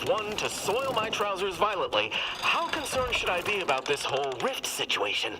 of one to soil my trousers violently, how concerned should I be about this whole rift situation?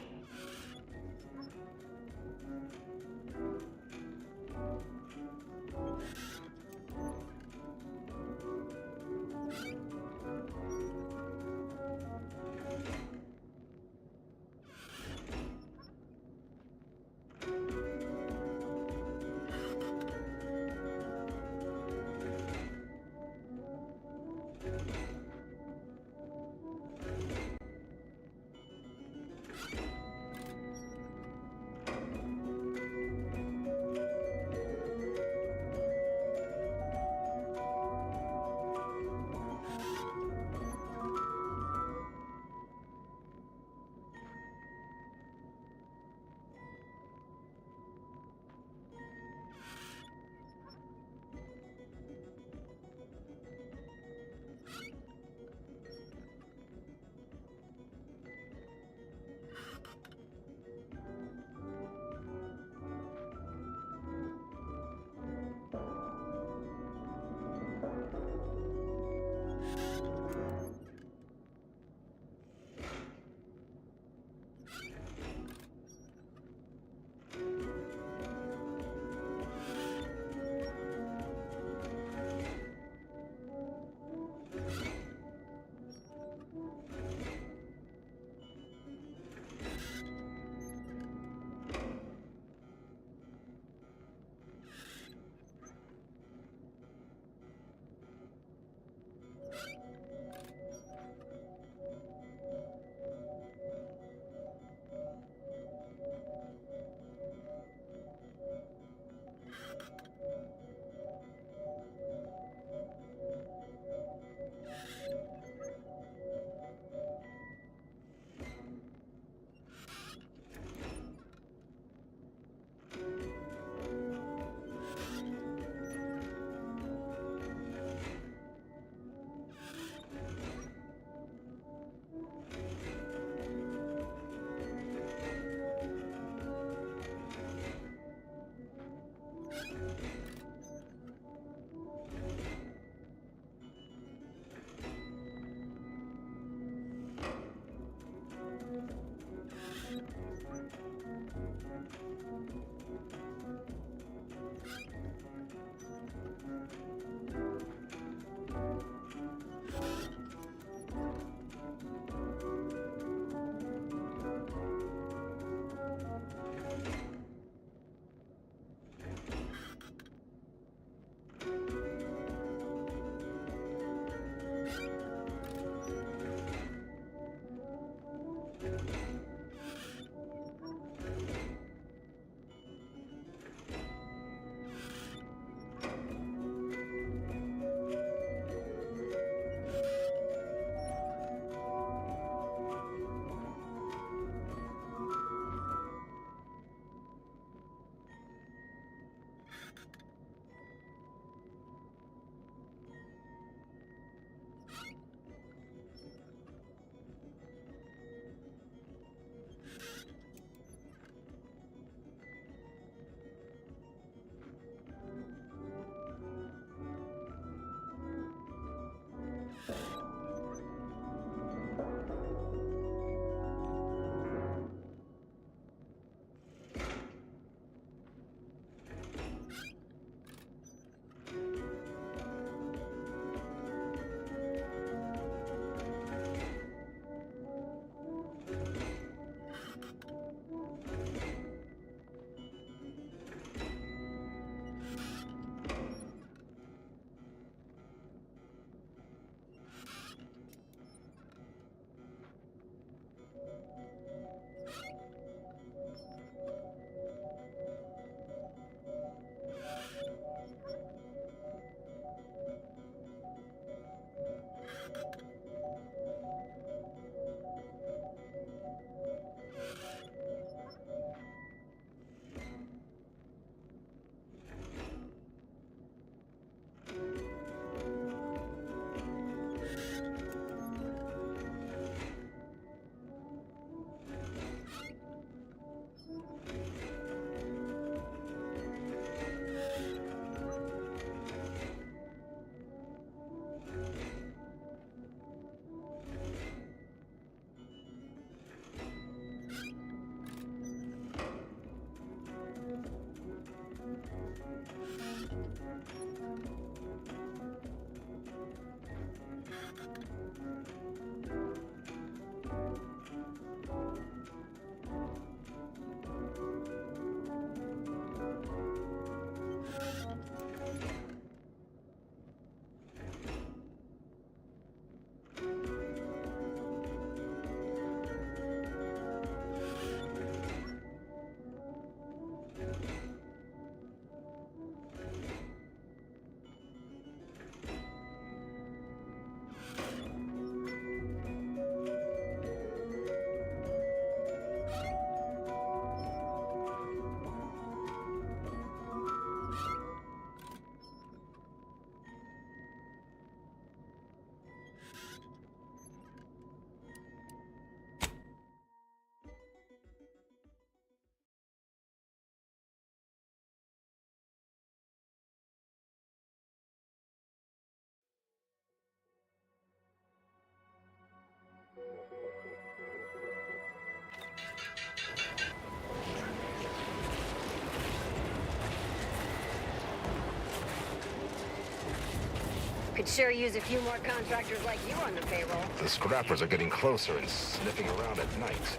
sure use a few more contractors like you on the payroll. The scrappers are getting closer and sniffing around at night.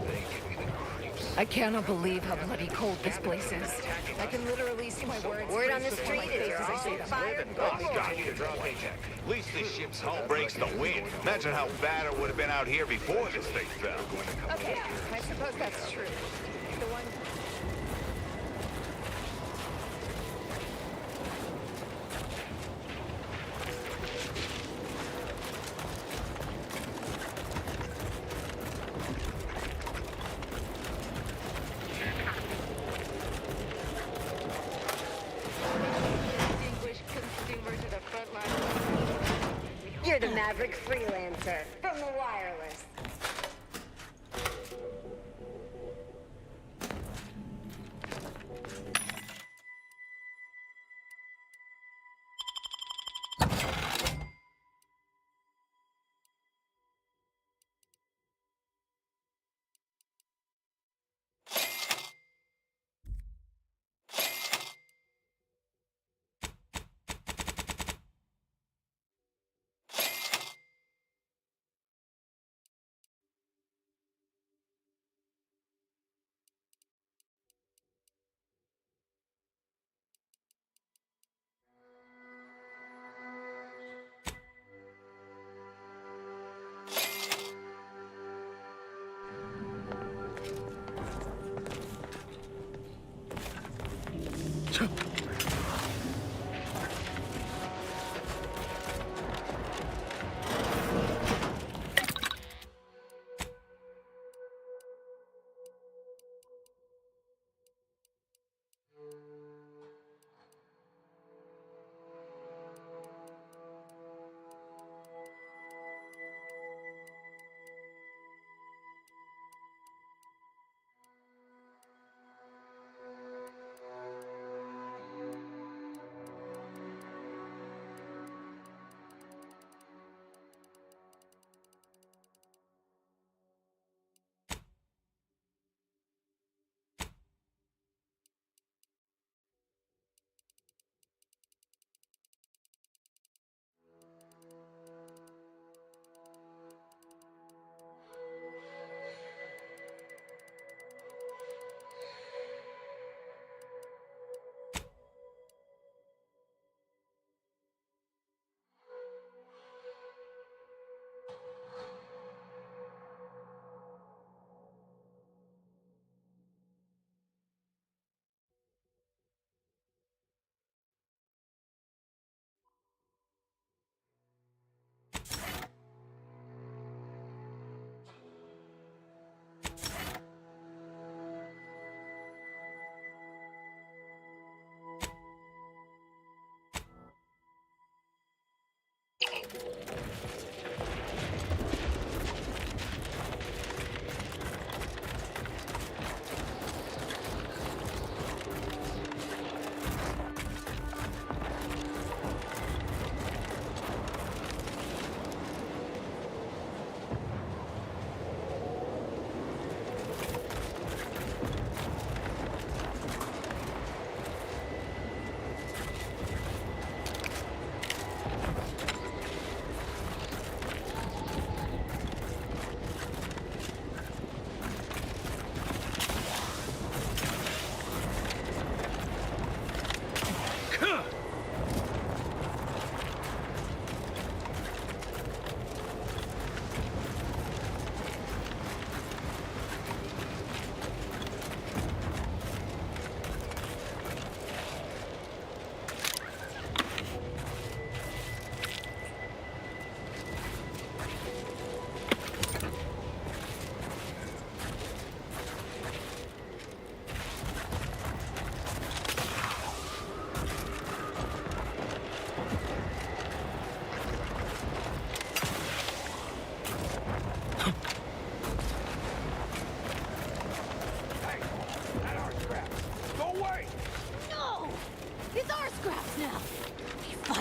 They give me the creeps. I cannot believe how bloody cold this place is. I can literally see my words. Word on the freeze before my street is face you're as I say all them. fired. God, you draw paycheck. At least this ship's hull breaks the wind. Imagine how bad it would have been out here before this thing fell. Okay, I suppose that's true. The one... Distinguished consumer to the front line. You're the maverick freelancer from the wireless.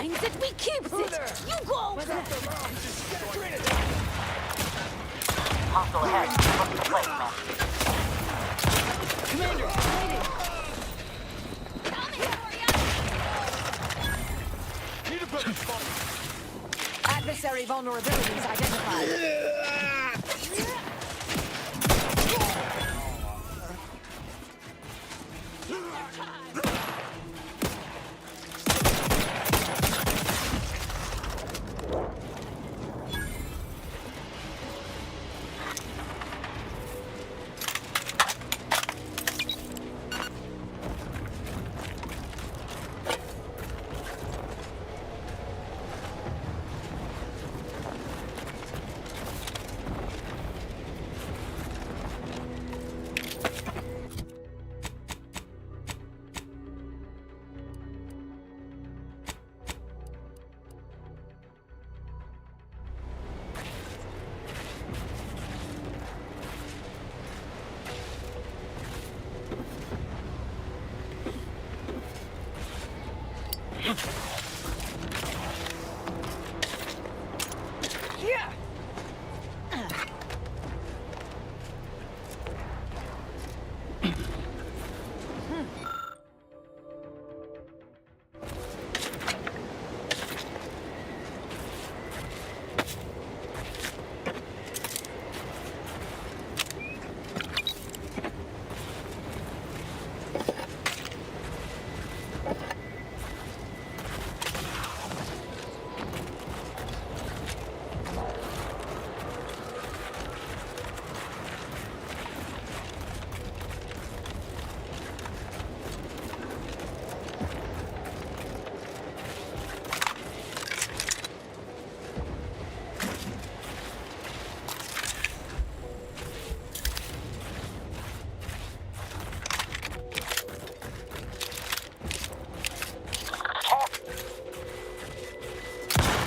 finds it, we keeps it! You go! Hostile ahead. Look at the place, man. Commander, waiting! Coming for ya! Need a better spot. Adversary vulnerabilities identified.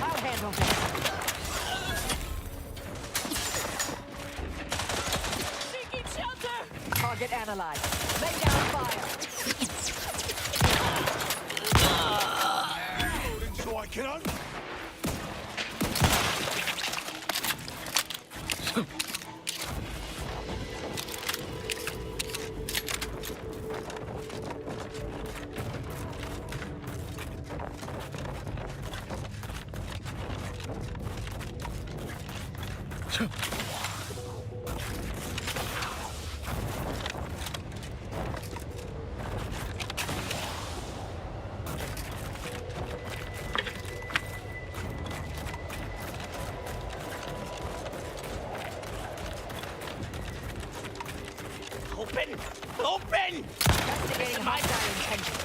I'll handle this. Seeking shelter! Target analyzed. Lay down fire. So I can open. Open! Open! Investigating hostile intentions.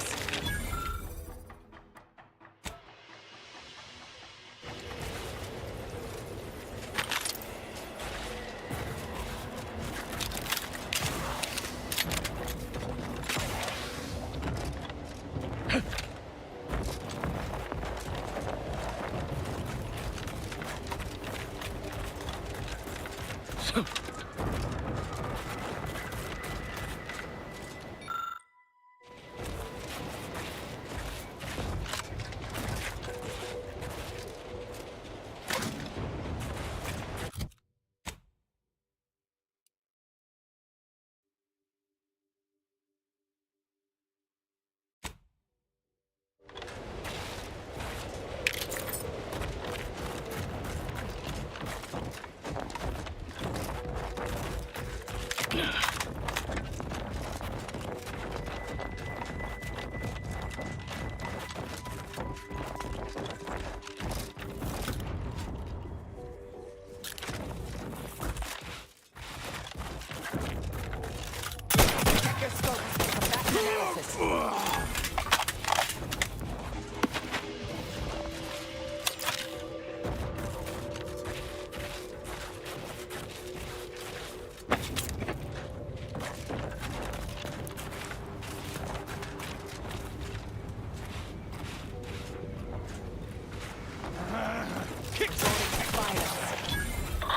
Check your scope. Come back to analysis.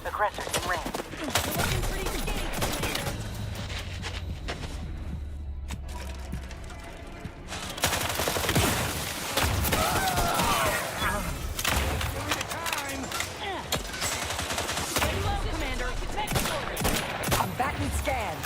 Aggressors in range. Looking pretty skinny, Commander. Stay low, Commander. Take orders. Combatant scan.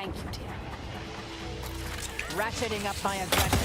Thank you, dear. Ratcheting up my aggression.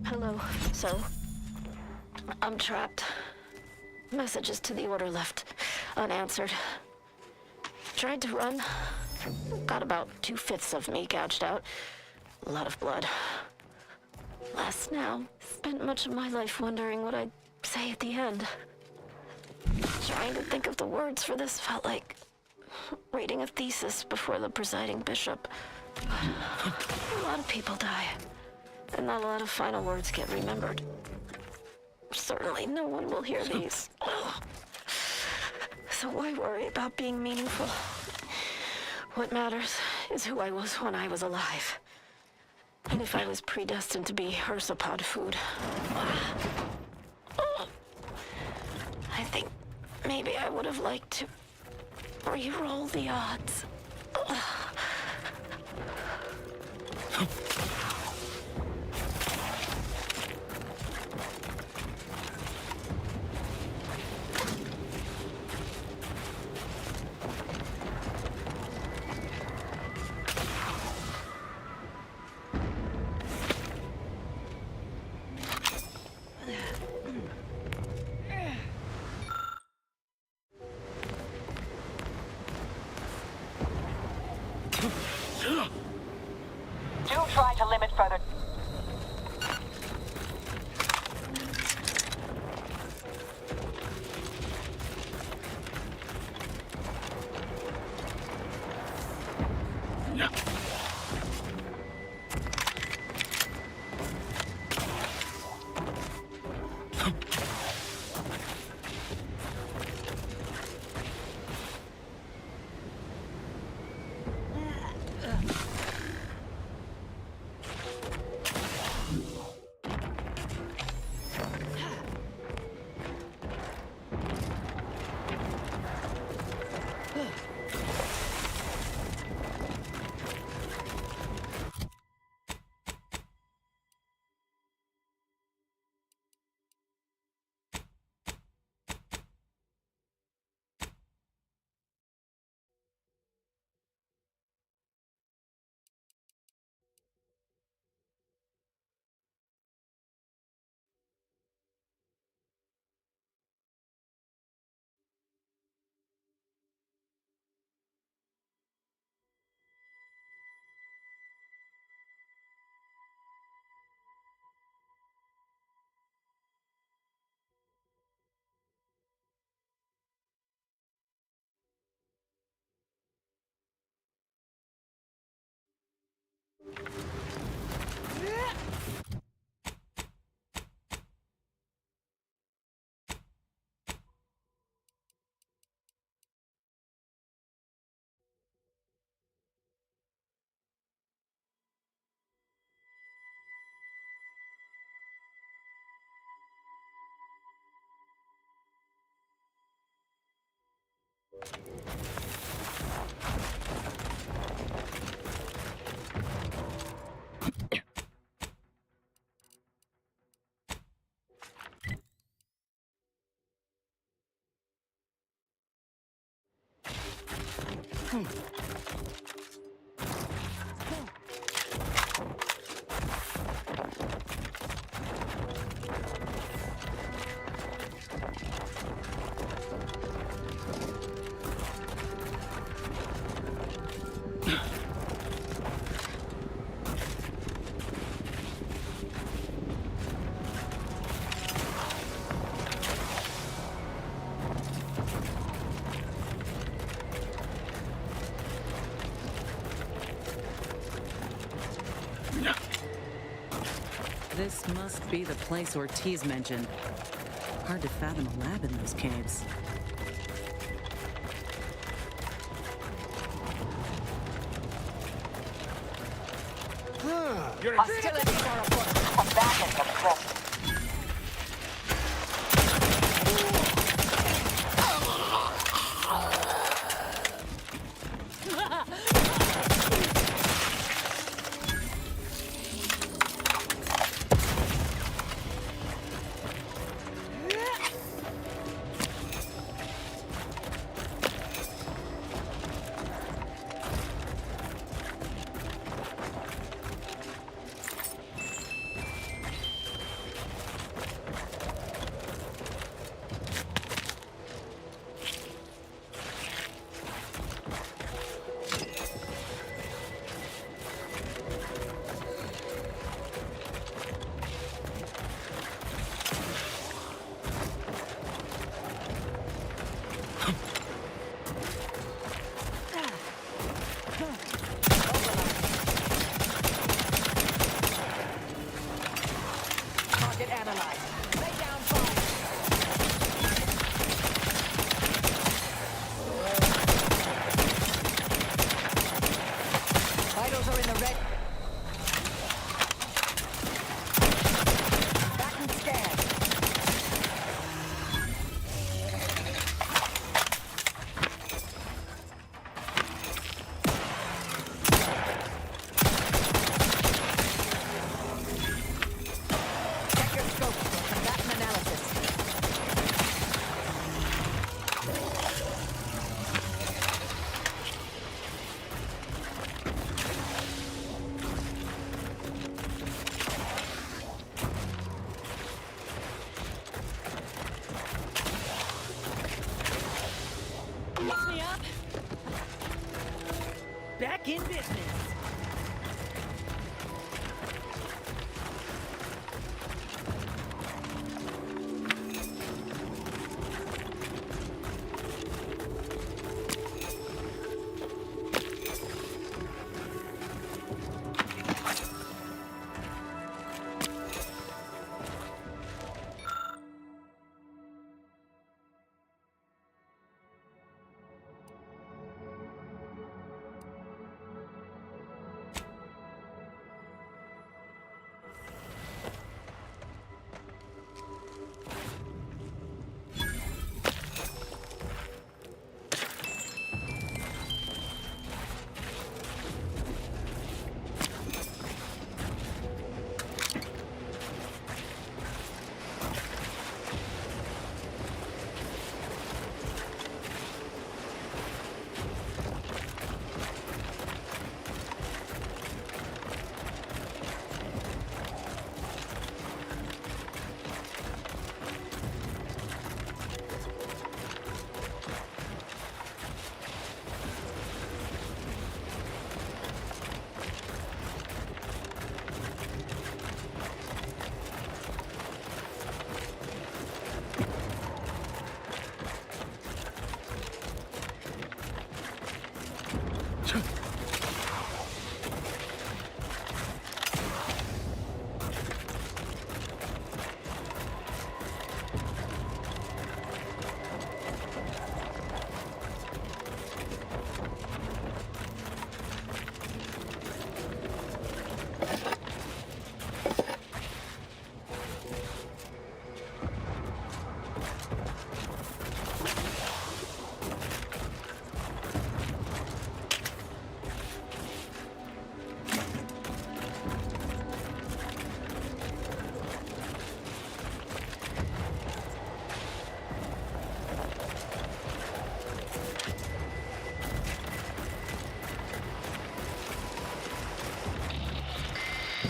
Hello. So, I'm trapped. Messages to the Order left unanswered. Tried to run. Got about 2/5 of me gouged out. A lot of blood. Last now. Spent much of my life wondering what I'd say at the end. Trying to think of the words for this felt like reading a thesis before the presiding bishop. But a lot of people die, and not a lot of final words get remembered. Certainly no one will hear these. So why worry about being meaningful? What matters is who I was when I was alive. And if I was predestined to be Ursapod food. I think maybe I would have liked to re-roll the odds. Do try to limit further. This must be the place Ortiz mentioned. Hard to fathom a lab in those caves. Hostilities are afoot. Abandon the present. Back in business.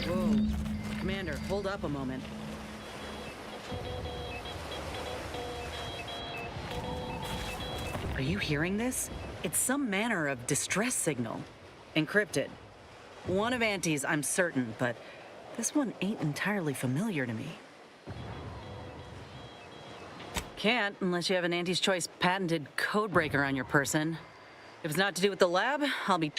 Whoa. Commander, hold up a moment. Are you hearing this? It's some manner of distress signal. Encrypted. One of Auntie's, I'm certain, but this one ain't entirely familiar to me. Can't unless you have an Auntie's Choice patented codebreaker on your person. If it's not to do with the lab, I'll be...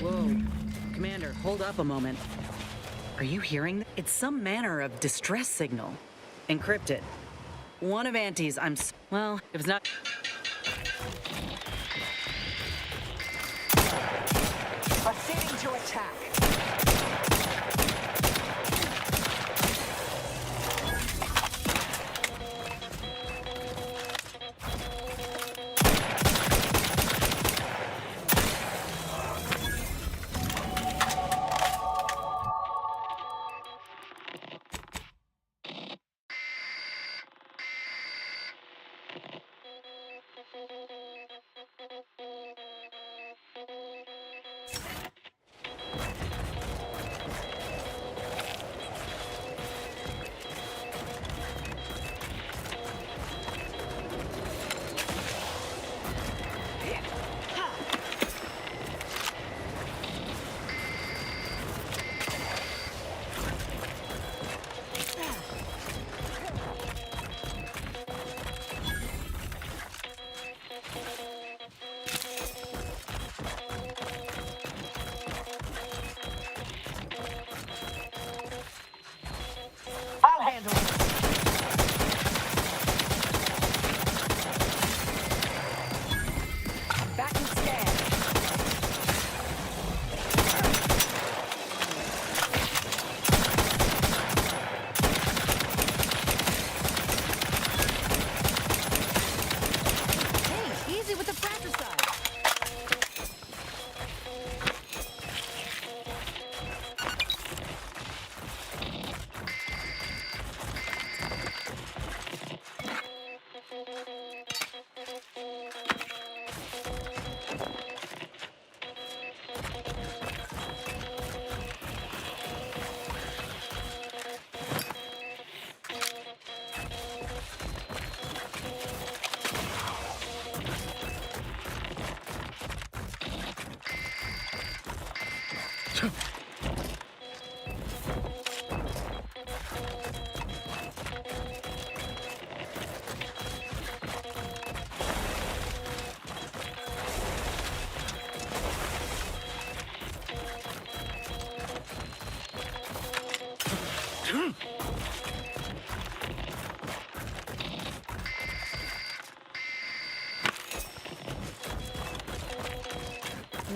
Whoa. Commander, hold up a moment. Are you hearing that? It's some manner of distress signal. Encrypted. One of Auntie's, well, if it's not... Proceeding to attack.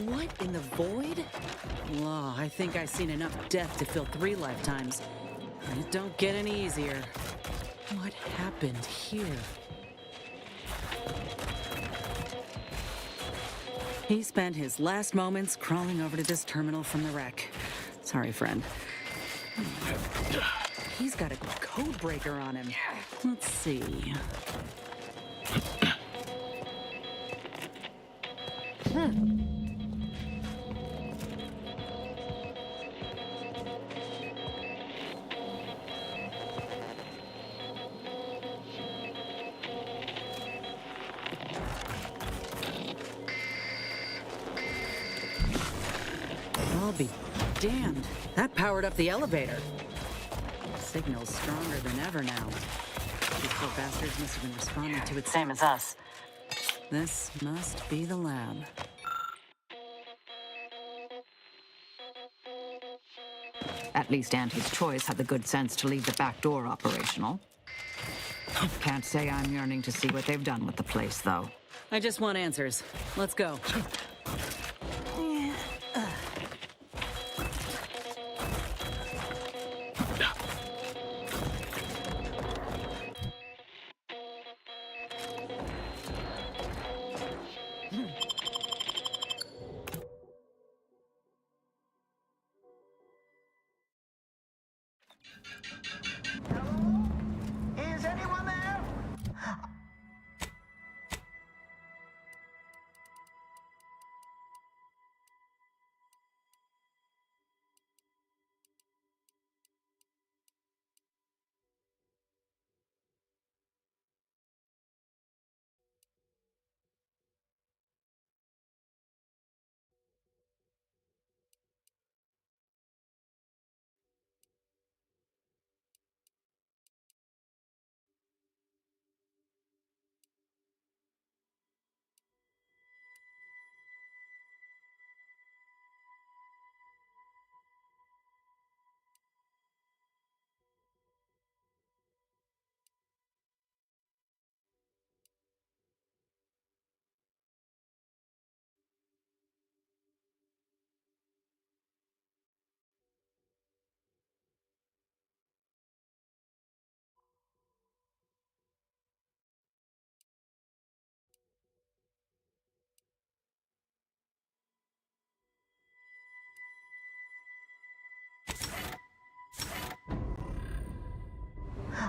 What in the void? Whoa, I think I've seen enough death to fill 3 lifetimes. And it don't get any easier. What happened here? He spent his last moments crawling over to this terminal from the wreck. Sorry, friend. He's got a code breaker on him. Let's see. I'll be damned. That powered up the elevator. Signal's stronger than ever now. These poor bastards must have been responding to it same as us. This must be the lab. At least Auntie's Choice had the good sense to leave the back door operational. Can't say I'm yearning to see what they've done with the place, though. I just want answers. Let's go. Is anyone there?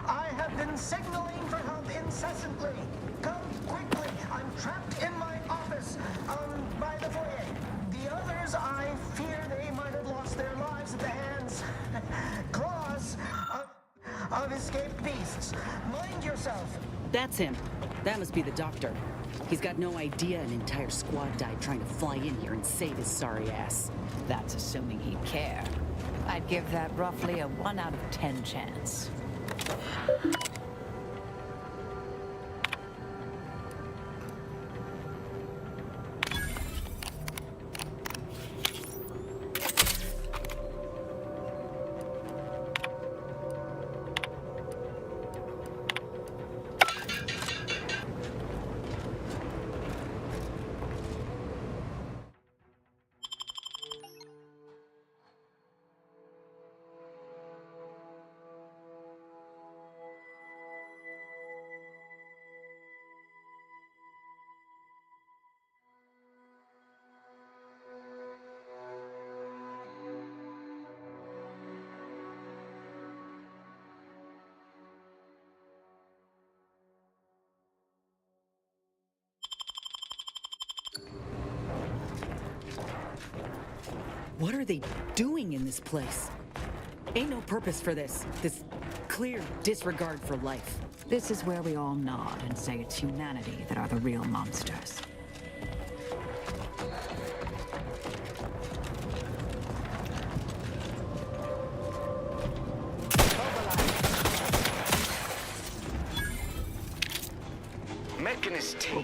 I have been signaling for help incessantly. Come quickly. I'm trapped in my office, by the foyer. The others, I fear they might have lost their lives at the hands, claws, of escaped beasts. Mind yourself. That's him. That must be the doctor. He's got no idea an entire squad died trying to fly in here and save his sorry ass. That's assuming he'd care. I'd give that roughly a 1 out of 10 chance. What are they doing in this place? Ain't no purpose for this clear disregard for life. This is where we all nod and say it's humanity that are the real monsters.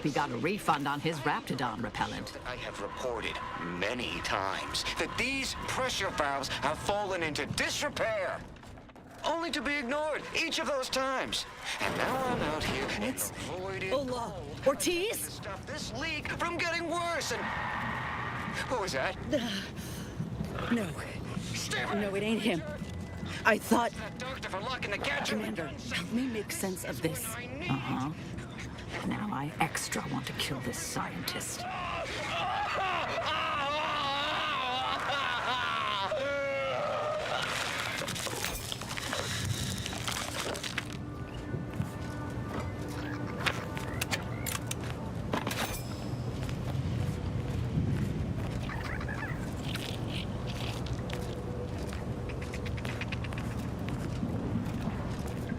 hope he got a refund on his Raptidon repellent. I have reported many times that these pressure valves have fallen into disrepair, only to be ignored each of those times. And now I'm out here in the void. Hola, Ortiz? To stop this leak from getting worse. And what was that? No. No, it ain't him. I thought... That doctor for locking the gadget. Commander, help me make sense of this. Uh-huh. Now I extra want to kill this scientist.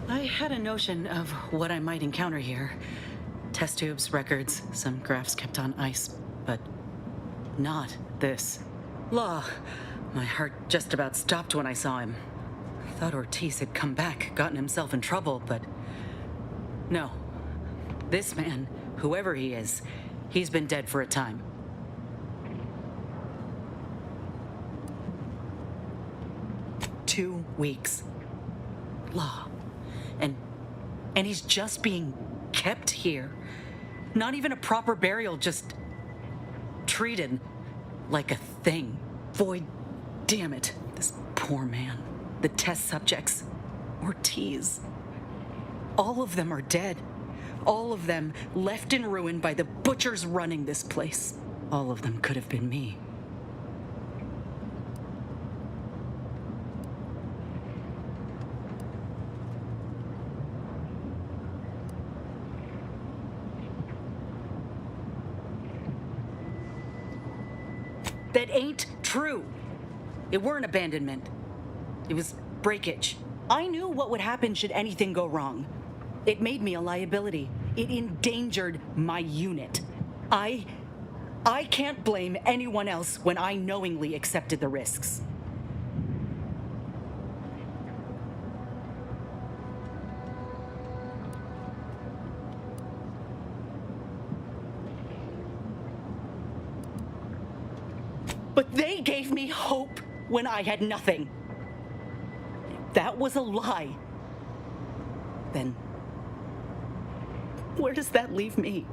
I had a notion of what I might encounter here. Test tubes, records, some graphs kept on ice, but not this. Law. My heart just about stopped when I saw him. I thought Ortiz had come back, gotten himself in trouble, but no. This man, whoever he is, he's been dead for a time. Two weeks. Law. And he's just being kept here. Not even a proper burial, just treated like a thing. Void, damn it, this poor man. The test subjects, Ortiz. All of them are dead. All of them left in ruin by the butchers running this place. All of them could have been me. That ain't true. It weren't abandonment. It was breakage. I knew what would happen should anything go wrong. It made me a liability. It endangered my unit. I can't blame anyone else when I knowingly accepted the risks. But they gave me hope when I had nothing. If that was a lie, then where does that leave me?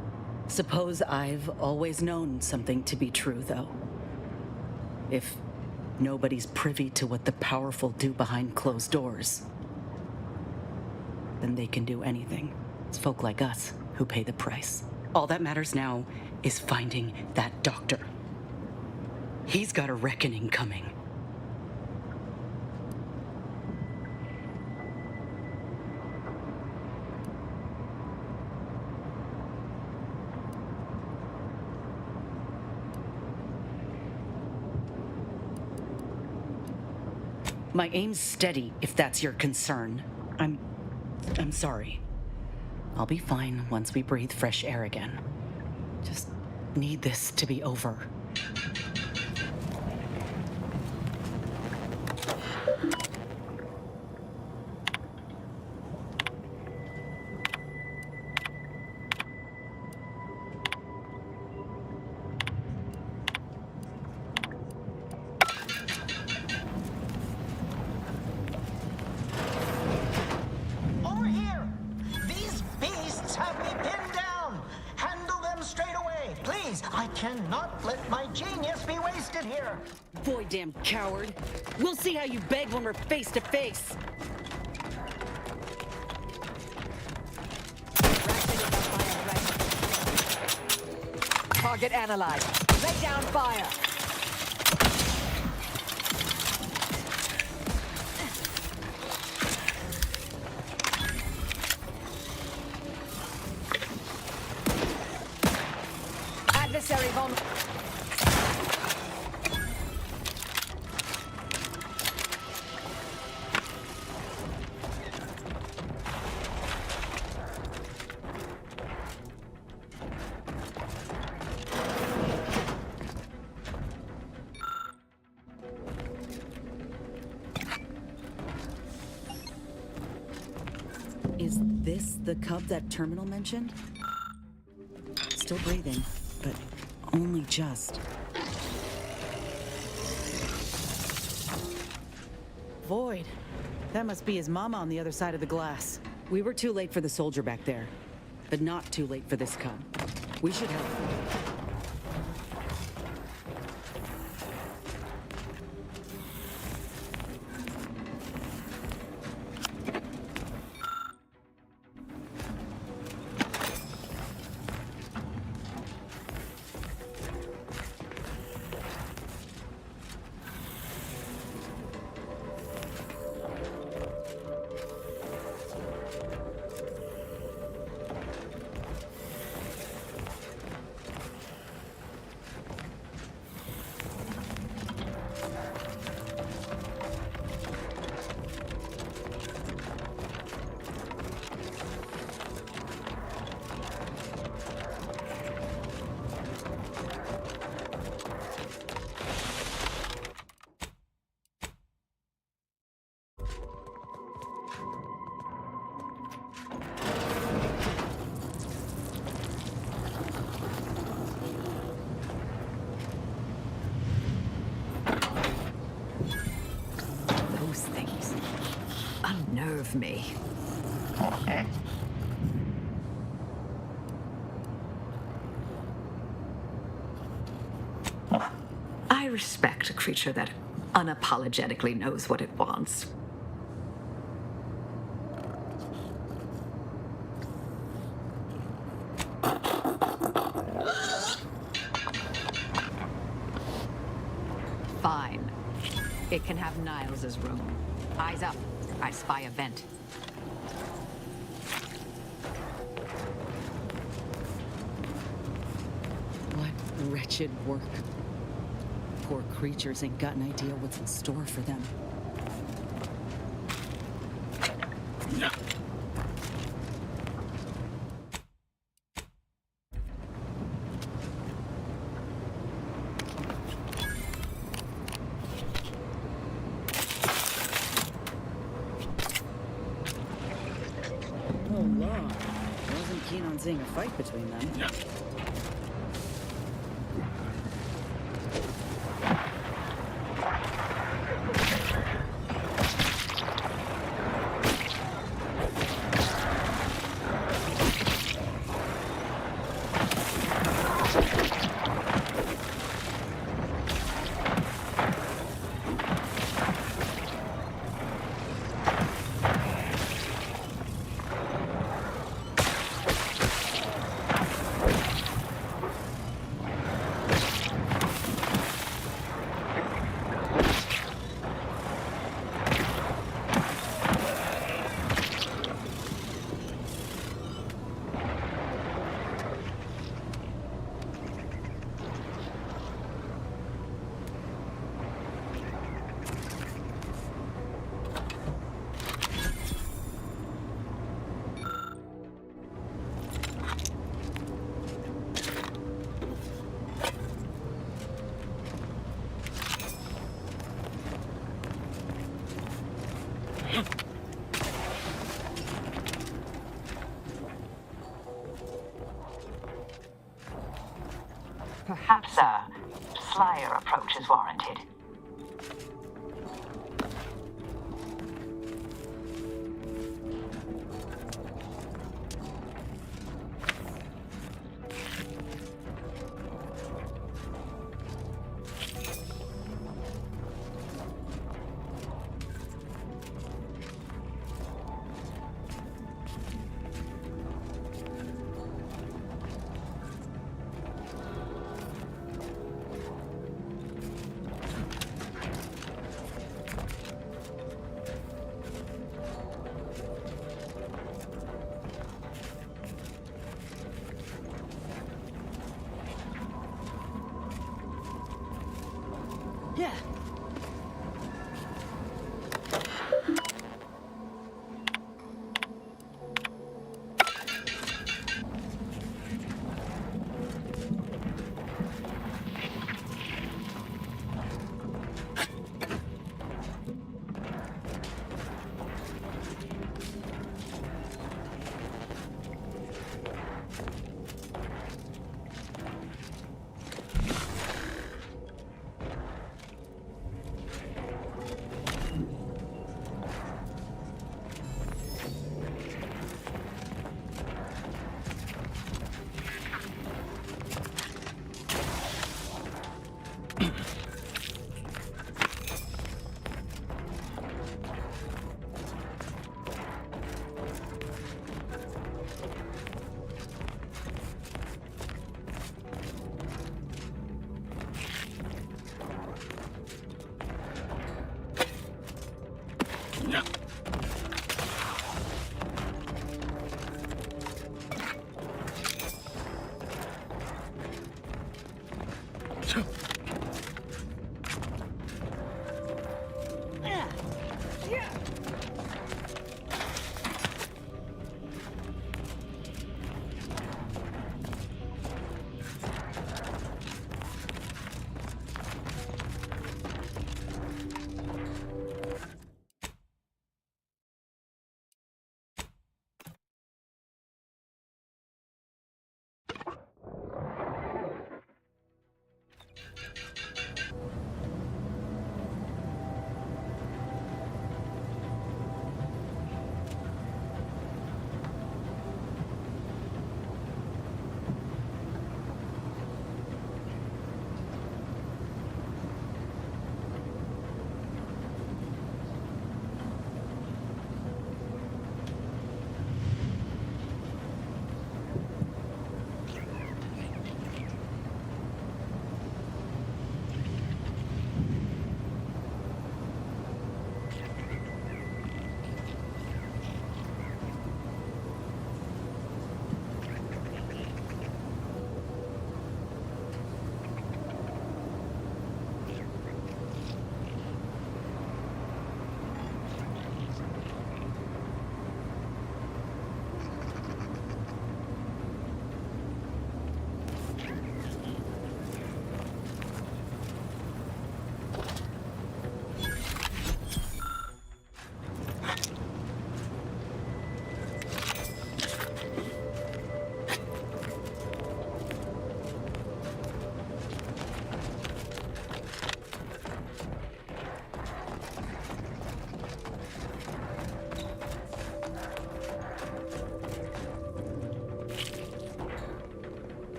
Suppose I've always known something to be true, though. If nobody's privy to what the powerful do behind closed doors, then they can do anything. It's folk like us who pay the price. All that matters now is finding that doctor. He's got a reckoning coming. My aim's steady, if that's your concern. I'm sorry. I'll be fine once we breathe fresh air again. Just need this to be over. Over here! These beasts have me pinned down! Handle them straight away, please! I cannot let my genius be wasted here! Boy, damn coward. We'll see how you beg when we're face to face. Target analyzed. Lay down fire. Adversary vulnerable. Is this the cub that Terminal mentioned? still breathing, but only just. Void. That must be his mama on the other side of the glass. We were too late for the soldier back there, but not too late for this cub. We should help. Those things unnerve me. I respect a creature that unapologetically knows what it wants. Fine. It can have Niles' room. Eyes up. I spy a vent. What wretched work. Poor creatures ain't got an idea what's in store for them. Oh, Law. Wasn't keen on seeing a fight between them. Perhaps a slyer approach is warranted. Yeah.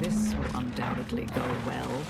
This will undoubtedly go well.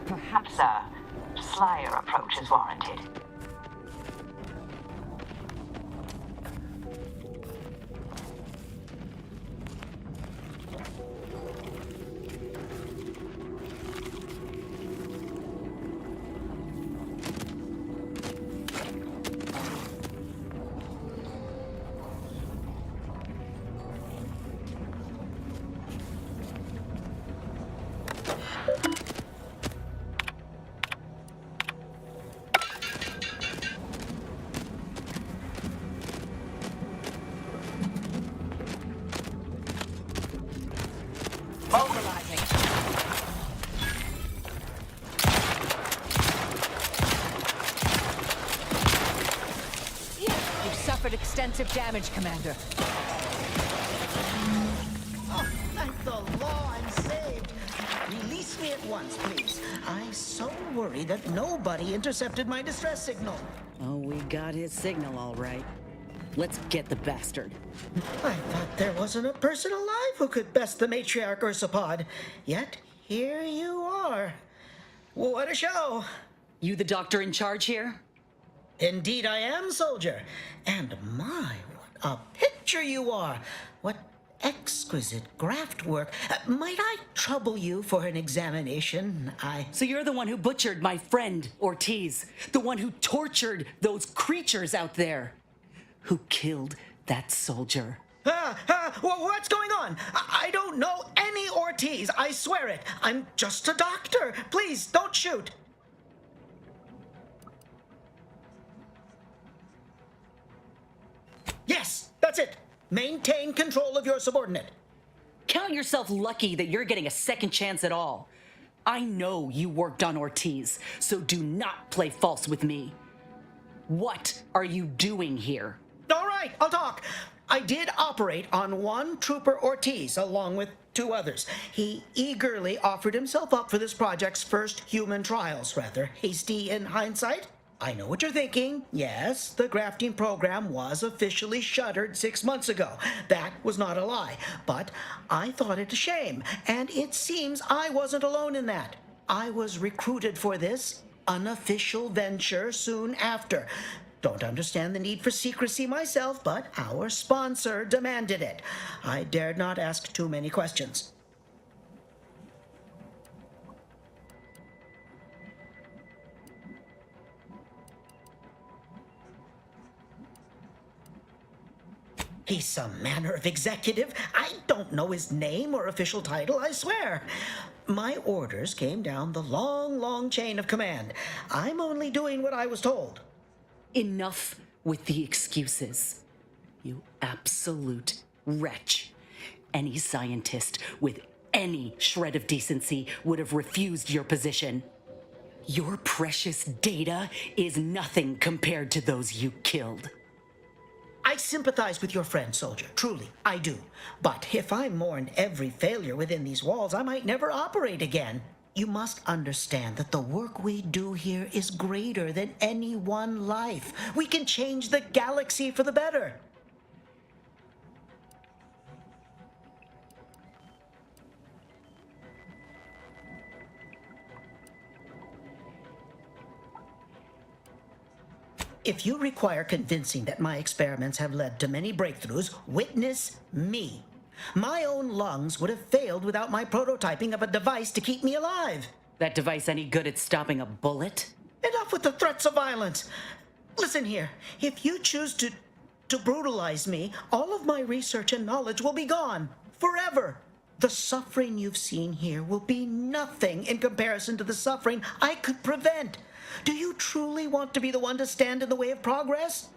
Perhaps a slyer approach is warranted. extensive damage, Commander. Oh, thank the law, I'm saved. Release me at once, please. I so worry that nobody intercepted my distress signal. Oh, we got his signal all right. Let's get the bastard. I thought there wasn't a person alive who could best the matriarch Ursapod. Yet, here you are. What a show. You the doctor in charge here? Indeed I am, soldier. And my, what a picture you are. What exquisite graft work. Might I trouble you for an examination? So you're the one who butchered my friend, Ortiz. The one who tortured those creatures out there. Who killed that soldier. What's going on? I don't know any Ortiz, I swear it. I'm just a doctor. Please, don't shoot. Yes, that's it. Maintain control of your subordinate. Count yourself lucky that you're getting a second chance at all. I know you worked on Ortiz, so do not play false with me. What are you doing here? All right, I'll talk. I did operate on one Trooper Ortiz along with 2 others. He eagerly offered himself up for this project's first human trials. Rather hasty in hindsight. I know what you're thinking. Yes, the grafting program was officially shuttered 6 months ago. That was not a lie. But I thought it a shame, and it seems I wasn't alone in that. I was recruited for this unofficial venture soon after. Don't understand the need for secrecy myself, but our sponsor demanded it. I dared not ask too many questions. He's some manner of executive. I don't know his name or official title, I swear. My orders came down the long, long chain of command. I'm only doing what I was told. Enough with the excuses. You absolute wretch. Any scientist with any shred of decency would have refused your position. Your precious data is nothing compared to those you killed. I sympathize with your friend, soldier. Truly, I do. But if I mourned every failure within these walls, I might never operate again. You must understand that the work we do here is greater than any one life. We can change the galaxy for the better. If you require convincing that my experiments have led to many breakthroughs, witness me. My own lungs would have failed without my prototyping of a device to keep me alive. That device any good at stopping a bullet? Enough with the threats of violence. Listen here, if you choose to brutalize me, all of my research and knowledge will be gone. Forever. The suffering you've seen here will be nothing in comparison to the suffering I could prevent. Do you truly want to be the one to stand in the way of progress?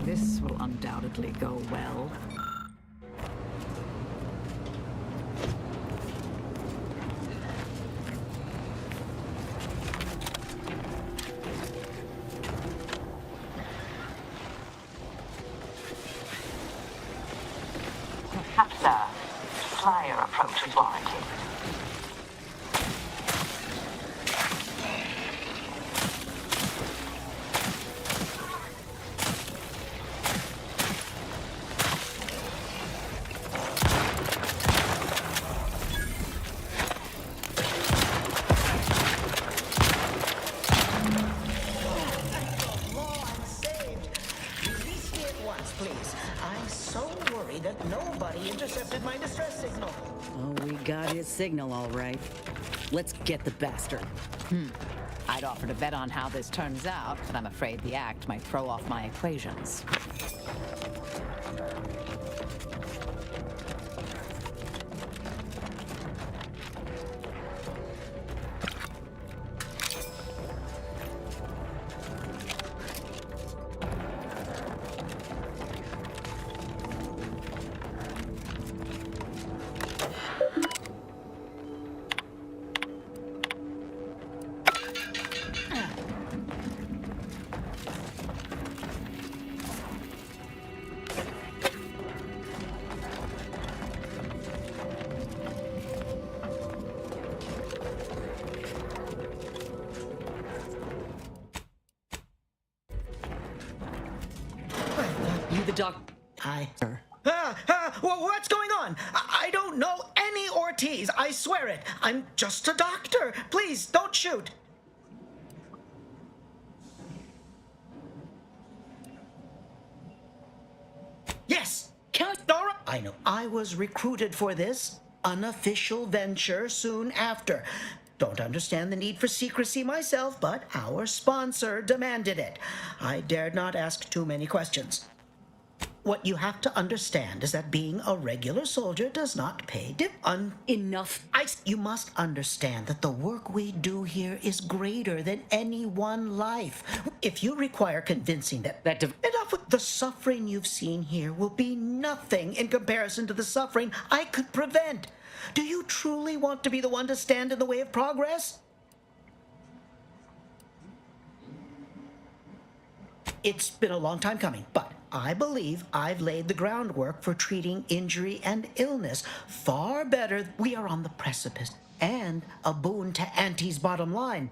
This will undoubtedly go well. Perhaps a flyer approach is warranted. that nobody intercepted my distress signal. Oh, we got his signal all right. Let's get the bastard. I'd offer to bet on how this turns out, but I'm afraid the act might throw off my equations. You the doc... What's going on? I don't know any Ortiz. I swear it. I'm just a doctor. Please, don't shoot. Yes, Count Dora. I know. I was recruited for this unofficial venture soon after. Don't understand the need for secrecy myself, but our sponsor demanded it. I dared not ask too many questions. What you have to understand is that being a regular soldier does not pay Enough. You must understand that the work we do here is greater than any one life. If you require convincing enough with the suffering you've seen here will be nothing in comparison to the suffering I could prevent. Do you truly want to be the one to stand in the way of progress? It's been a long time coming, but I believe I've laid the groundwork for treating injury and illness far better. We are on the precipice, and a boon to Auntie's bottom line.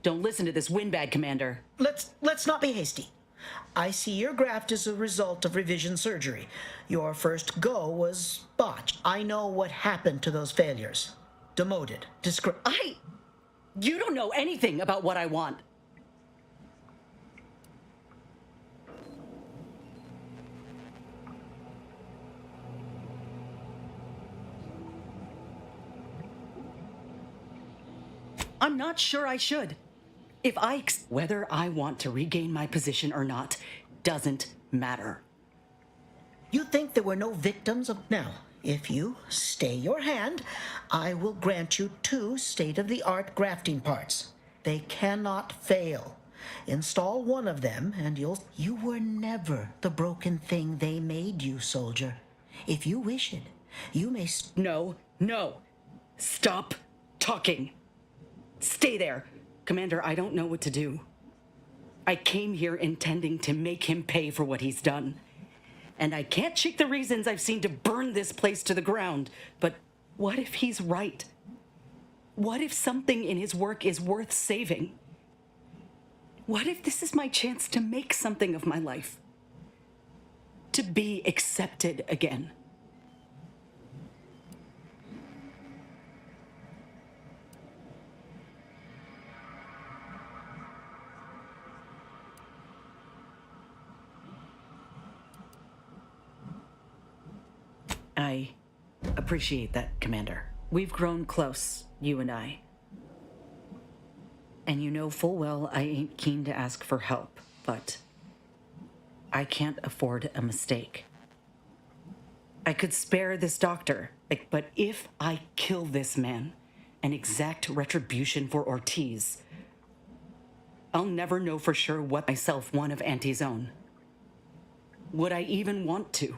Don't listen to this windbag, Commander. Let's not be hasty. I see your graft is a result of revision surgery. Your first go was botched. I know what happened to those failures. Demoted. You don't know anything about what I want. I'm not sure I should. Whether I want to regain my position or not doesn't matter. You think there were no victims of... Now, if you stay your hand, I will grant you 2 state-of-the-art grafting parts. They cannot fail. Install one of them, and You were never the broken thing they made you, soldier. If you wish it, you may... No. Stop talking. Stay there. Commander, I don't know what to do. I came here intending to make him pay for what he's done. And I can't shake the reasons I've seen to burn this place to the ground. But what if he's right? What if something in his work is worth saving? What if this is my chance to make something of my life? To be accepted again? I appreciate that, Commander. We've grown close, you and I. And you know full well I ain't keen to ask for help, but I can't afford a mistake. I could spare this doctor, but if I kill this man and exact retribution for Ortiz, I'll never know for sure what myself one of Auntie's own. Would I even want to?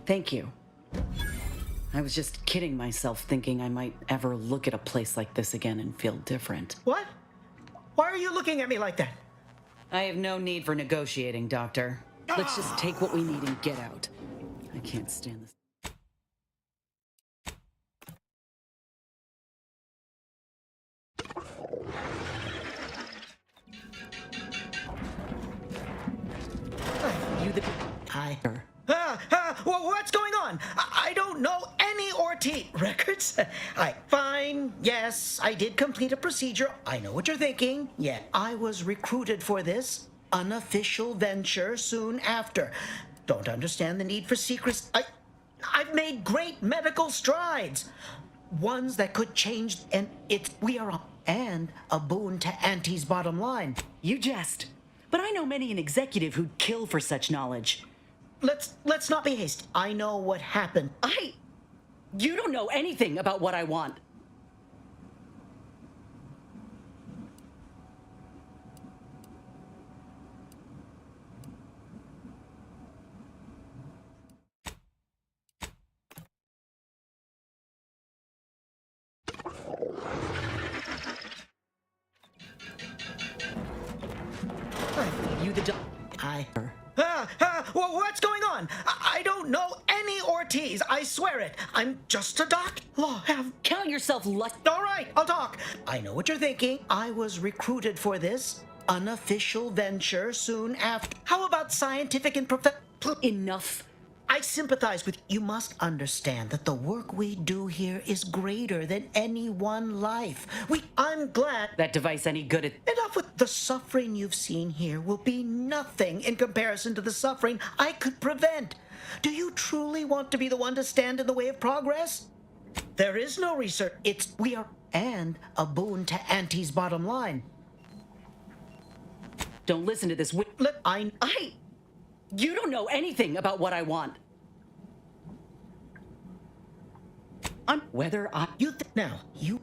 Thank you. I was just kidding myself, thinking I might ever look at a place like this again and feel different. What? Why are you looking at me like that? I have no need for negotiating, Doctor. Let's just take what we need and get out. I can't stand this. You the... Well, what's going on? I don't know any Ortiz records. Fine. Yes, I did complete a procedure. I know what you're thinking. Yeah, I was recruited for this unofficial venture soon after. Don't understand the need for secrecy. I've made great medical strides. Ones that could change, and we are and a boon to Auntie's bottom line. You jest. But I know many an executive who'd kill for such knowledge. Let's not be hasty. I know what happened. You don't know anything about what I want. You the Well, what's going on? I don't know any Ortiz. I swear it. I'm just a doc. Count yourself lucky. All right, I'll talk. I know what you're thinking. I was recruited for this unofficial venture soon after. How about scientific and Enough. I sympathize with you. Must understand that the work we do here is greater than any one life. I'm glad that device any good at... Enough with the suffering you've seen here will be nothing in comparison to the suffering I could prevent. Do you truly want to be the one to stand in the way of progress? There is no research. We are and a boon to Auntie's bottom line. Don't listen to this. You don't know anything about what I want.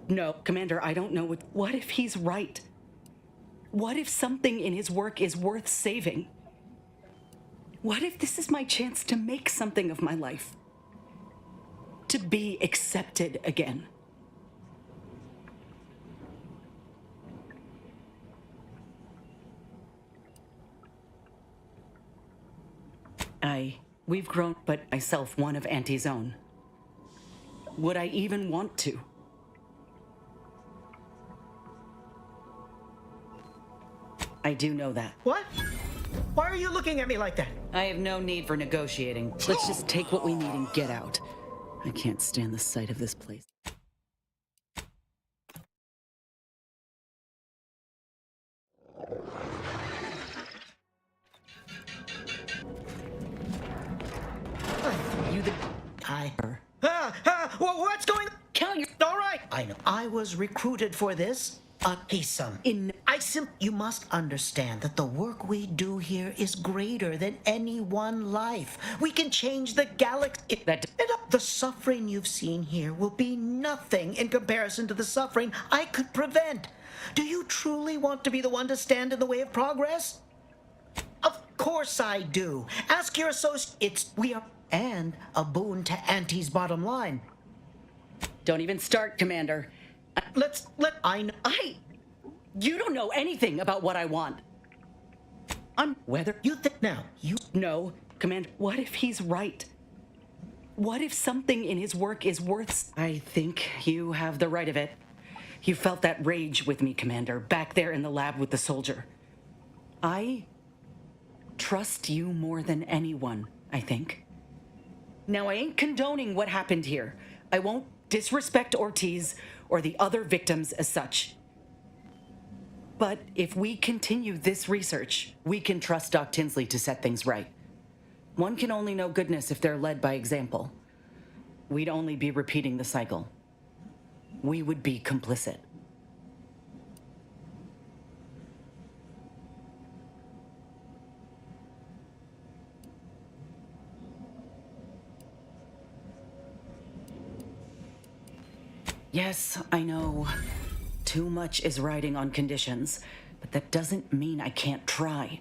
No, Commander, I don't know what if he's right? What if something in his work is worth saving? What if this is my chance to make something of my life? To be accepted again? We've grown, but myself one of Auntie's own. Would I even want to? I do know that. What? Why are you looking at me like that? I have no need for negotiating. Let's just take what we need and get out. I can't stand the sight of this place. Well, what's going on? Count your... All right. I know. I was recruited for this. You must understand that the work we do here is greater than any one life. We can change the galaxy. The suffering you've seen here will be nothing in comparison to the suffering I could prevent. Do you truly want to be the one to stand in the way of progress? Of course I do. Ask your associate. We are and a boon to Auntie's bottom line. Don't even start, Commander. You don't know anything about what I want. No, Commander, what if he's right? What if something in his work is worth... I think you have the right of it. You felt that rage with me, Commander, back there in the lab with the soldier. I trust you more than anyone, I think. Now, I ain't condoning what happened here. I won't disrespect Ortiz or the other victims as such. But if we continue this research, we can trust Doc Tinsley to set things right. One can only know goodness if they're led by example. We'd only be repeating the cycle. We would be complicit. Yes, I know. Too much is riding on conditions, but that doesn't mean I can't try.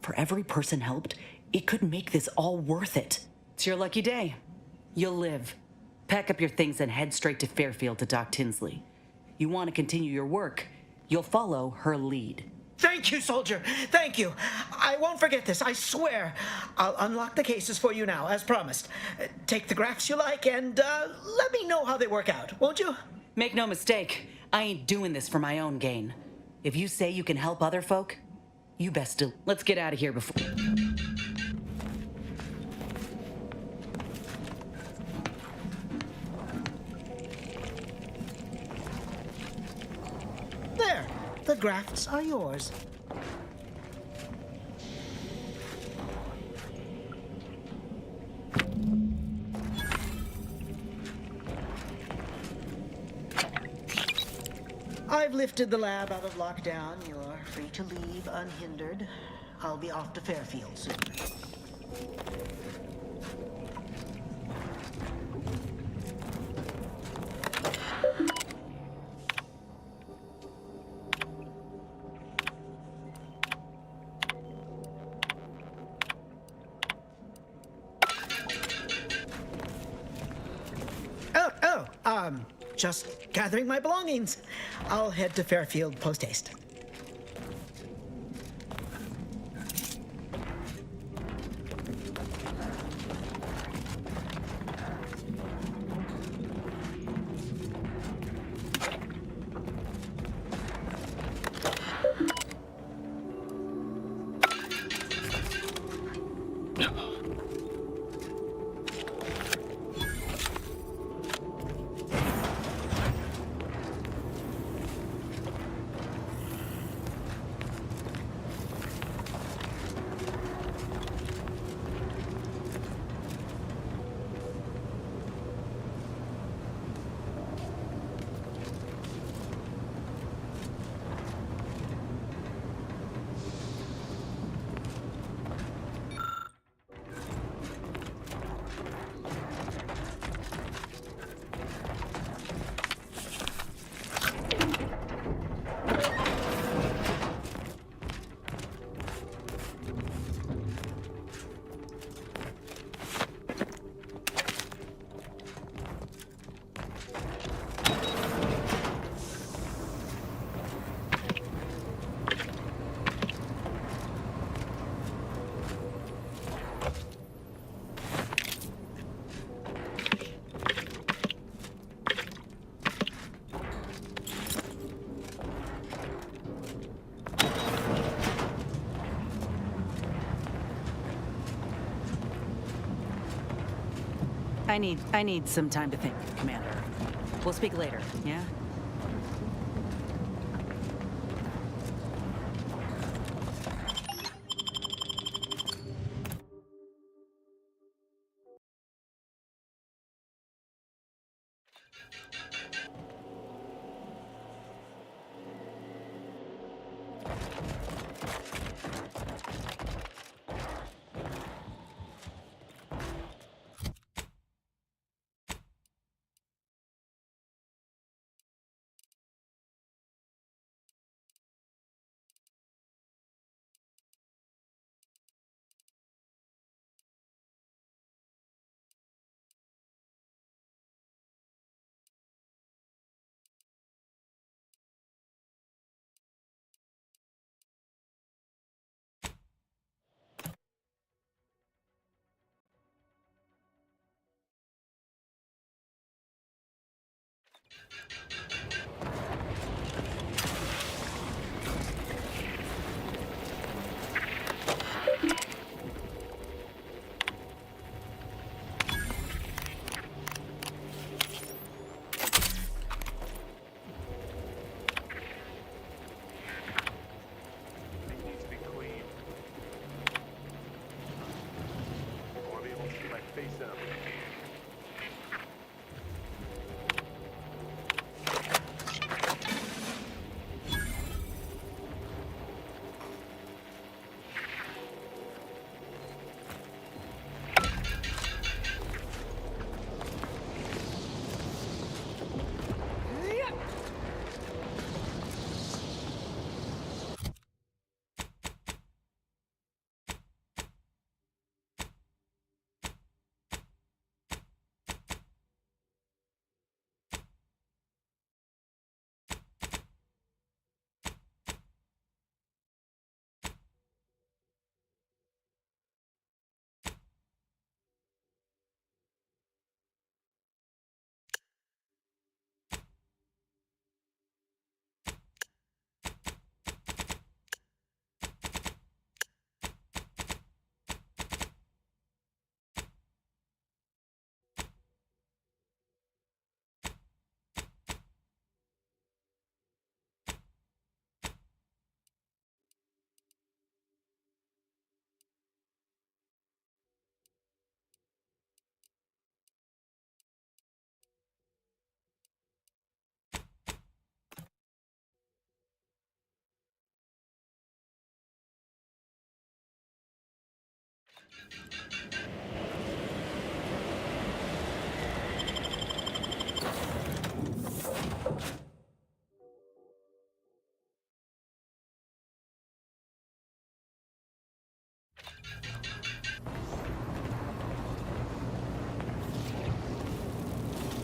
For every person helped, it could make this all worth it. It's your lucky day. You'll live. Pack up your things and head straight to Fairfield to Doc Tinsley. You want to continue your work, you'll follow her lead. Thank you, soldier. Thank you. I won't forget this, I swear. I'll unlock the cases for you now, as promised. Take the graphs you like and let me know how they work out, won't you? Make no mistake, I ain't doing this for my own gain. If you say you can help other folk, you best do. Let's get out of here before... There. The grafts are yours. I've lifted the lab out of lockdown. You're free to leave unhindered. I'll be off to Fairfield soon. Just gathering my belongings. I'll head to Fairfield post-haste. I need some time to think, Commander. We'll speak later, yeah?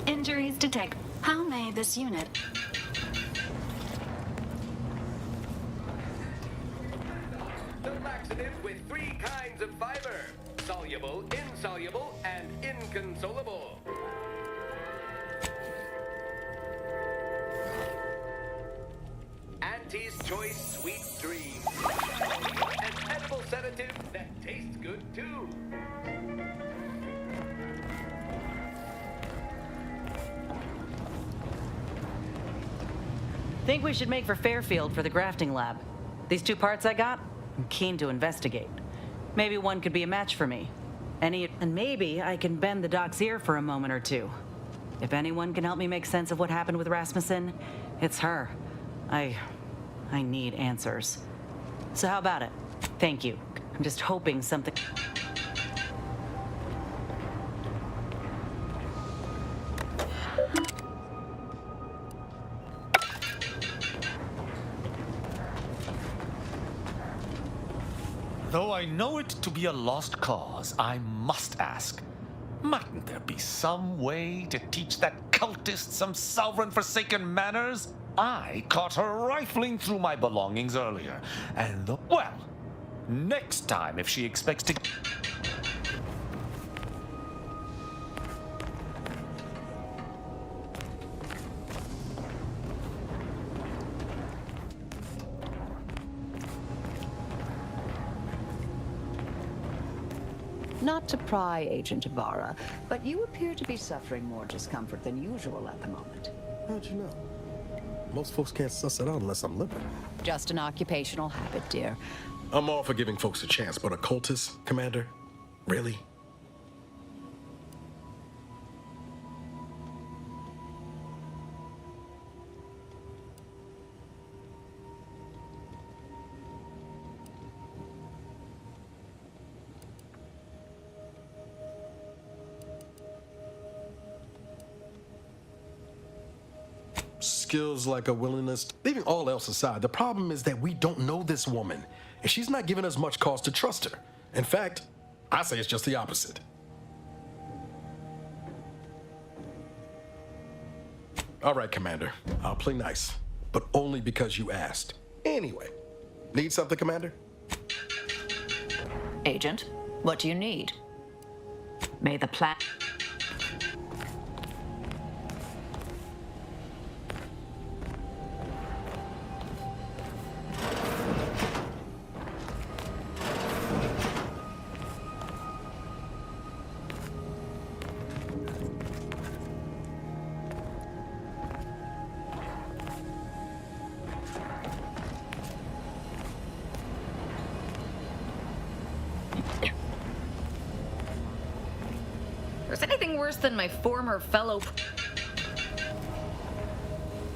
Injuries detected. How may this unit... The laxative with 3 kinds of fiber: soluble, insoluble, and inconsolable. Auntie's Choice Sweet Dream. An edible sedative that tastes good too. Think we should make for Fairfield for the grafting lab. These 2 parts I got, I'm keen to investigate. Maybe one could be a match for me. And maybe I can bend the doc's ear for a moment or two. If anyone can help me make sense of what happened with Rasmussen, it's her. I need answers. So how about it? Thank you. I'm just hoping something... Though I know it to be a lost cause, I must ask, mightn't there be some way to teach that cultist some sovereign forsaken manners? I caught her rifling through my belongings earlier, and well, next time if she expects to... Not to pry, Agent Ibarra, but you appear to be suffering more discomfort than usual at the moment. How'd you know? Most folks can't suss it out unless I'm limping. Just an occupational habit, dear. I'm all for giving folks a chance, but a cultist, Commander? Really? Skills like a willingness, leaving all else aside, the problem is that we don't know this woman, and she's not giving us much cause to trust her. In fact, I say it's just the opposite. All right, Commander, I'll play nice, but only because you asked. Anyway, need something, Commander? Agent, what do you need? May the plan... There's anything worse than my former fellow...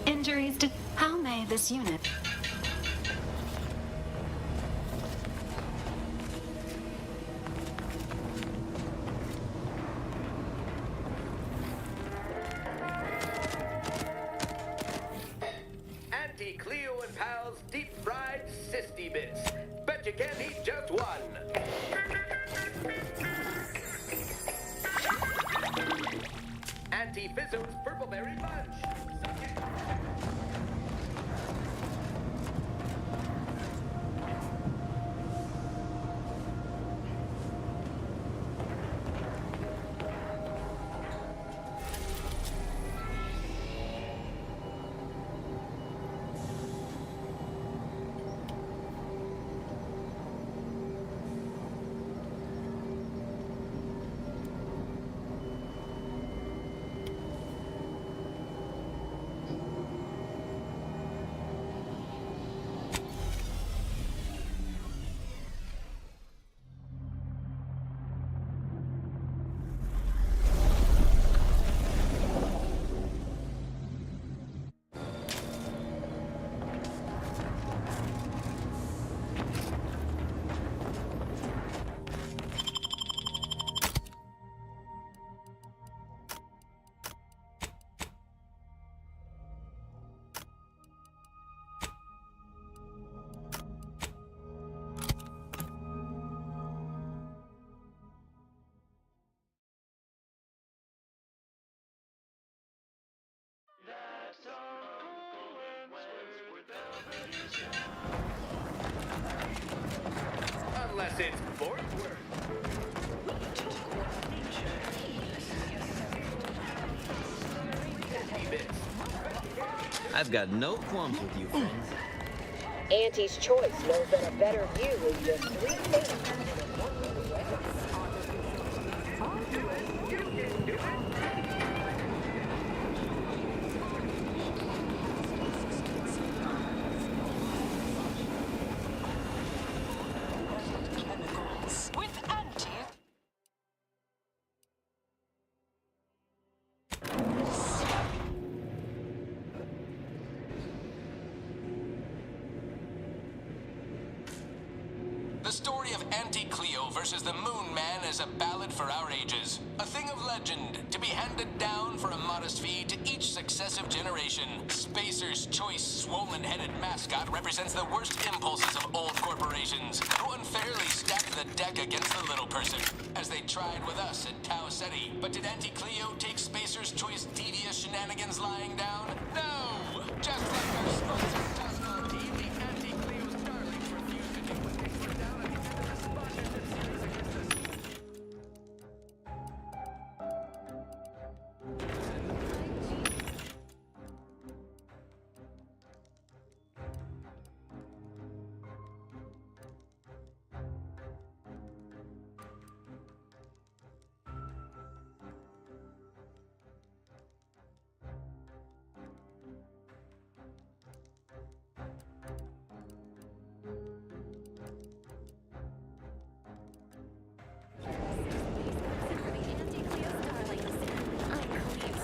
Injuries to... How may this unit... Auntie Cleo and Pal's deep-fried Sisty Bits. Bet you can't eat just one. Auntie Fizzo's Purpleberry Bunch. unless it's Fort Worth. I've got no qualms with you, friends. Auntie's Choice knows that a better view is just 3 things. With Auntie. The story of Auntie Cleo versus the Moon Man is a ballad for our ages. A thing of legend, to be handed down for a modest fee to each successive generation. Spacer's Choice swollen-headed mascot represents the worst impulses of old corporations, who unfairly stacked the deck against the little person, as they tried with us at Tau Ceti. But did Auntie Cleo take Spacer's Choice devious shenanigans lying down? No! Just like her sponsor Tosco, the Auntie Cleo's darlings refused to do what they put down against the respondent of series against us.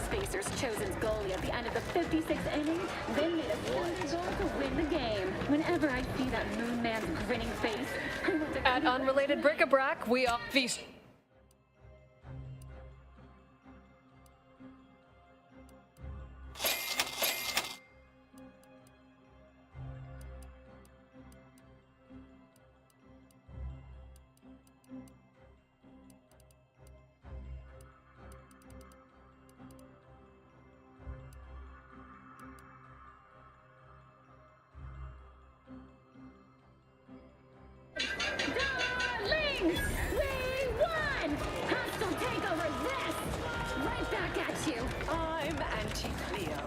Spacer's chosen goalie at the end of the 56th inning, then made a third goal to win the game. Whenever I see that Moon Man's grinning face, I want to... At Unrelated Bric-a-Brac, we are feast. Darlings! We won! Hostile takeover this! Right back at you! I'm Auntie Cleo.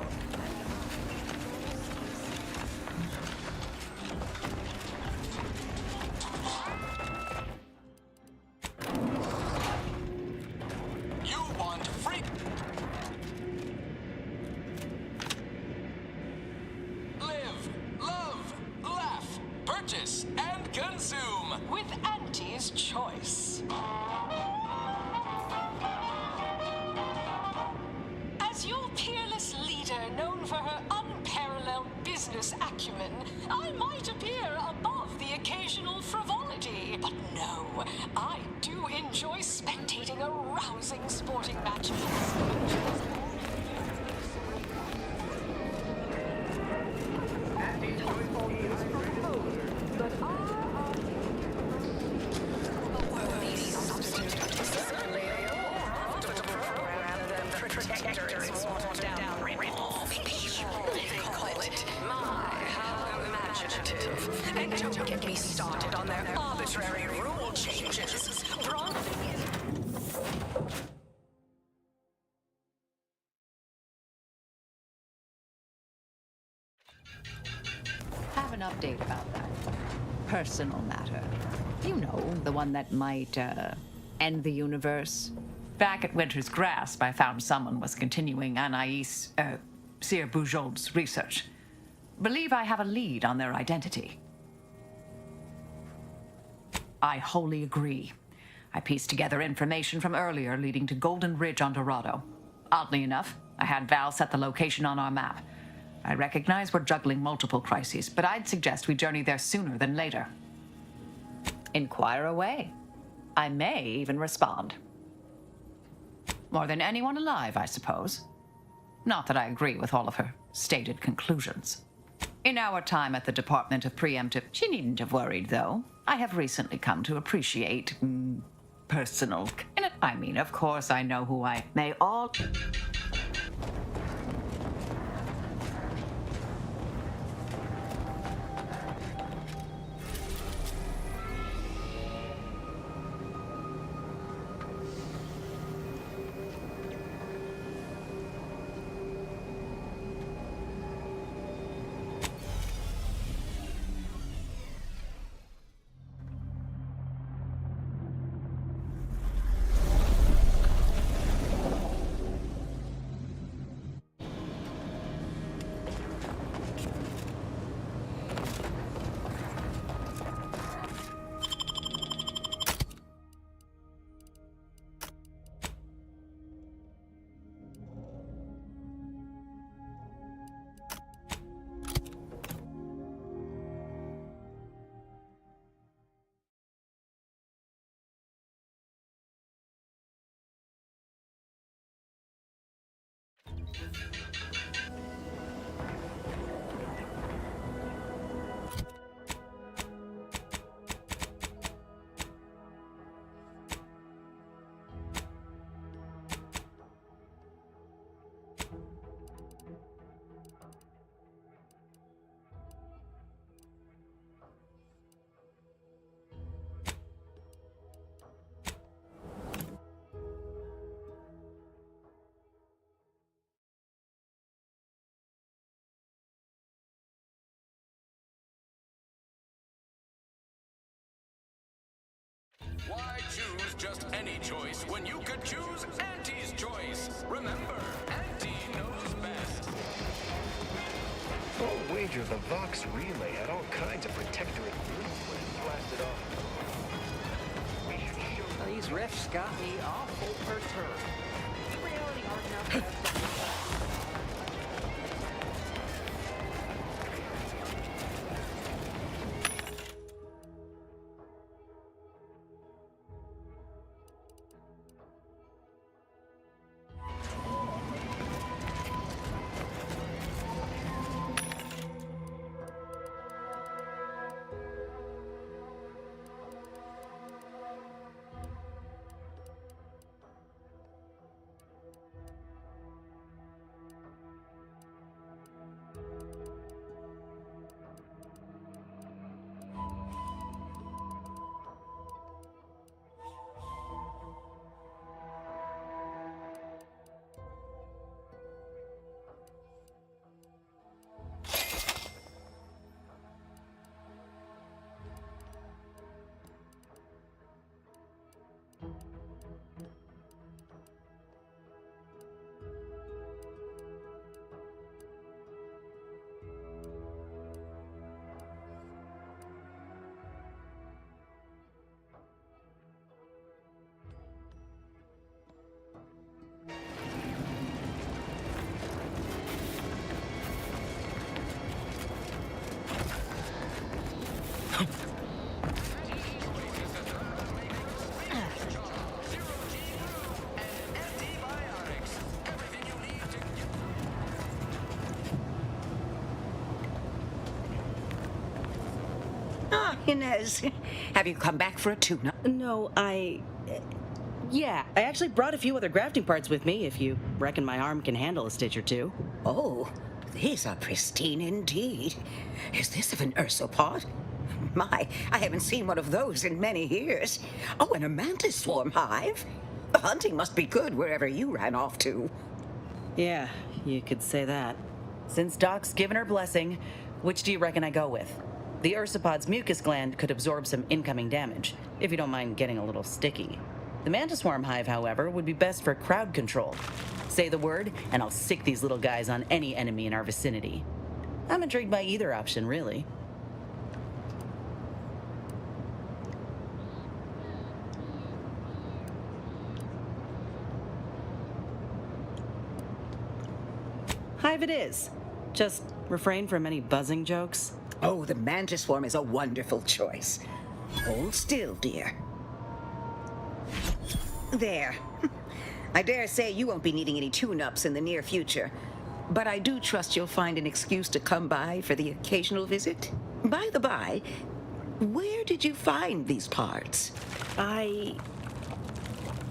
You want free... Live, love, laugh, purchase, and consume. With Auntie's Choice. As your peerless leader, known for her unparalleled business acumen, I might appear above the occasional frivolity. But no, I do enjoy spectating a rousing sporting match. And don't get me started on their arbitrary rule changes. Have an update about that personal matter. You know, the one that might, end the universe. Back at Winter's Grasp, I found someone was continuing Anais, Sir Bujold's research. Believe I have a lead on their identity. I wholly agree. I pieced together information from earlier leading to Golden Ridge on Dorado. Oddly enough, I had Val set the location on our map. I recognize we're juggling multiple crises, but I'd suggest we journey there sooner than later. Inquire away. I may even respond. More than anyone alive, I suppose. Not that I agree with all of her stated conclusions. In our time at the Department of Preemptive, she needn't have worried, though. I have recently come to appreciate personal. I mean, of course, I know who I may all. Why choose just any choice when you could choose Auntie's choice? Remember, Auntie knows best. I'll wager the Vox relay had all kinds of protectorate groups when it blasted off. These rifts got me awful perturbed. Reality hard enough. Inez, have you come back for a tune-up? No, yeah, I actually brought a few other grafting parts with me, if you reckon my arm can handle a stitch or two. Oh, these are pristine indeed. Is this of an ursopod? My, I haven't seen one of those in many years. Oh, and a mantis swarm hive. The hunting must be good wherever you ran off to. Yeah, you could say that. Since Doc's given her blessing, which do you reckon I go with? The ursopod's mucus gland could absorb some incoming damage, if you don't mind getting a little sticky. The mantis swarm hive, however, would be best for crowd control. Say the word, and I'll sick these little guys on any enemy in our vicinity. I'm intrigued by either option, really. Hive it is. Just refrain from any buzzing jokes. Oh, the mantis swarm is a wonderful choice. Hold still, dear. There. I dare say you won't be needing any tune-ups in the near future. But I do trust you'll find an excuse to come by for the occasional visit. By the by, where did you find these parts?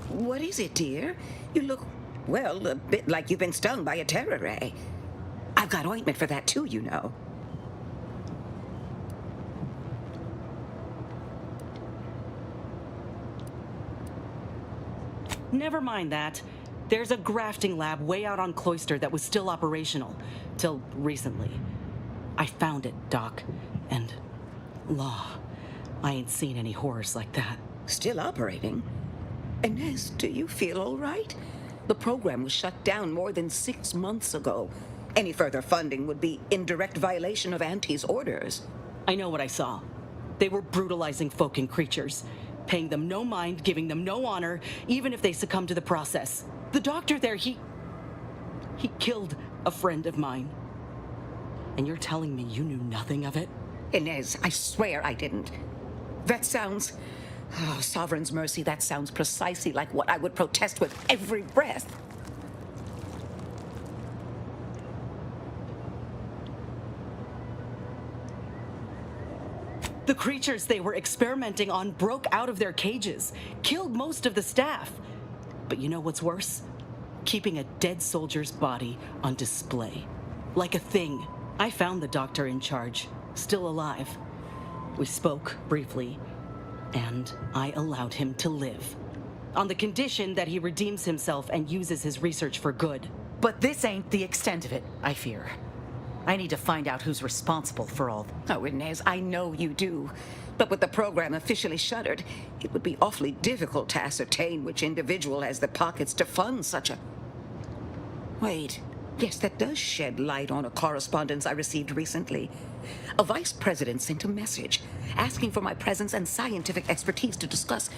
What is it, dear? You look, well, a bit like you've been stung by a terror ray. I've got ointment for that too, you know. Never mind that. There's a grafting lab way out on Cloister that was still operational, till recently. I found it, Doc, and law, I ain't seen any horrors like that. Still operating? Inez, do you feel all right? The program was shut down more than 6 months ago. Any further funding would be in direct violation of Auntie's orders. I know what I saw. They were brutalizing folk and creatures, paying them no mind, giving them no honor, even if they succumb to the process. The doctor there, he killed a friend of mine. And you're telling me you knew nothing of it? Inez, I swear I didn't. That sounds... Oh, Sovereign's mercy, that sounds precisely like what I would protest with every breath. The creatures they were experimenting on broke out of their cages, killed most of the staff. But you know what's worse? Keeping a dead soldier's body on display. Like a thing. I found the doctor in charge, still alive. We spoke briefly, and I allowed him to live. On the condition that he redeems himself and uses his research for good. But this ain't the extent of it, I fear. I need to find out who's responsible for all. Oh, Inez, I know you do. But with the program officially shuttered, it would be awfully difficult to ascertain which individual has the pockets to fund such a... Wait. Yes, that does shed light on a correspondence I received recently. A vice president sent a message asking for my presence and scientific expertise to discuss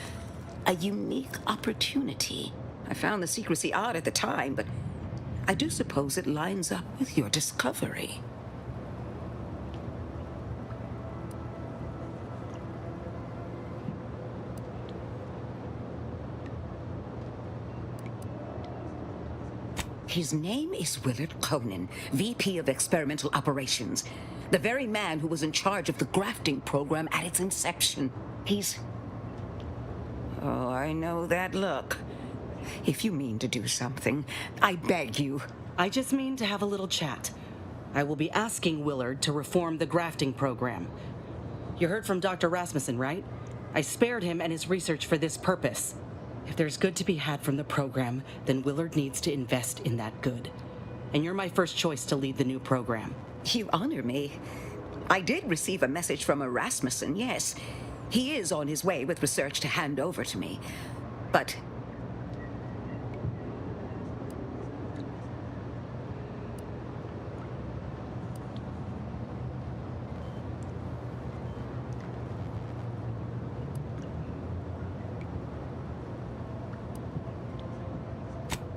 a unique opportunity. I found the secrecy odd at the time, but I do suppose it lines up with your discovery. His name is Willard Conan, VP of Experimental Operations. The very man who was in charge of the grafting program at its inception. He's... Oh, I know that look. If you mean to do something, I beg you. I just mean to have a little chat. I will be asking Willard to reform the grafting program. You heard from Dr. Rasmussen, right? I spared him and his research for this purpose. If there's good to be had from the program, then Willard needs to invest in that good. And you're my first choice to lead the new program. You honor me. I did receive a message from Rasmussen, yes. He is on his way with research to hand over to me. But...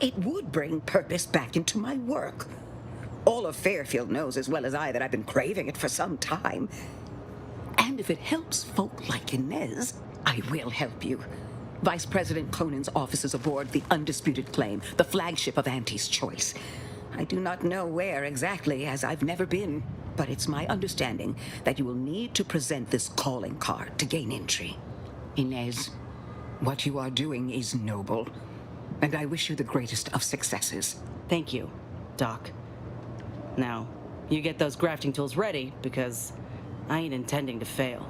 it would bring purpose back into my work. All of Fairfield knows as well as I that I've been craving it for some time. And if it helps folk like Inez, I will help you. Vice President Conan's office is aboard the Undisputed Claim, the flagship of Auntie's Choice. I do not know where exactly, as I've never been, but it's my understanding that you will need to present this calling card to gain entry. Inez, what you are doing is noble, and I wish you the greatest of successes. Thank you, Doc. Now, you get those grafting tools ready, because I ain't intending to fail.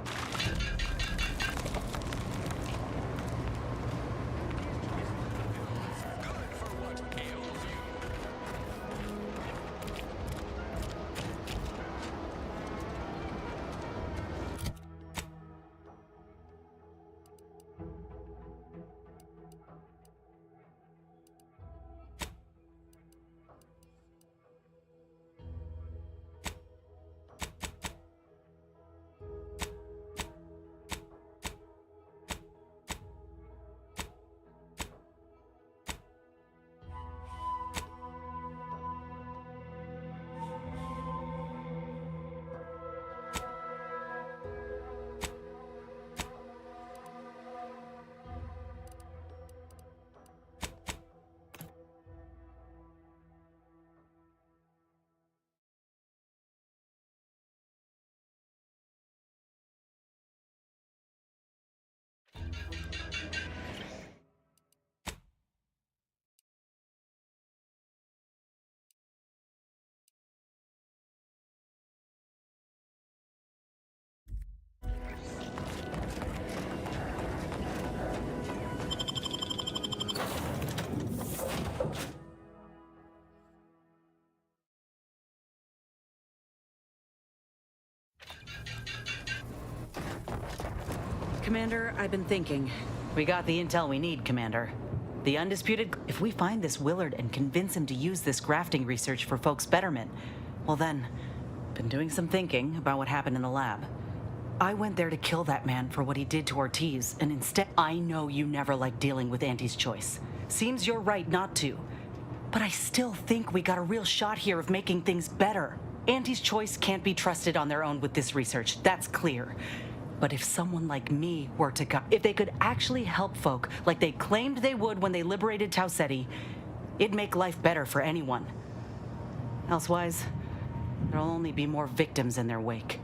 Commander, I've been thinking. We got the intel we need, Commander. The Undisputed... If we find this Willard and convince him to use this grafting research for folks' betterment, well then, been doing some thinking about what happened in the lab. I went there to kill that man for what he did to Ortiz, and instead, I know you never liked dealing with Auntie's Choice. Seems you're right not to. But I still think we got a real shot here of making things better. Auntie's Choice can't be trusted on their own with this research, that's clear. But if someone like me were to go, if they could actually help folk like they claimed they would when they liberated Tau Ceti, it'd make life better for anyone. Elsewise, there'll only be more victims in their wake.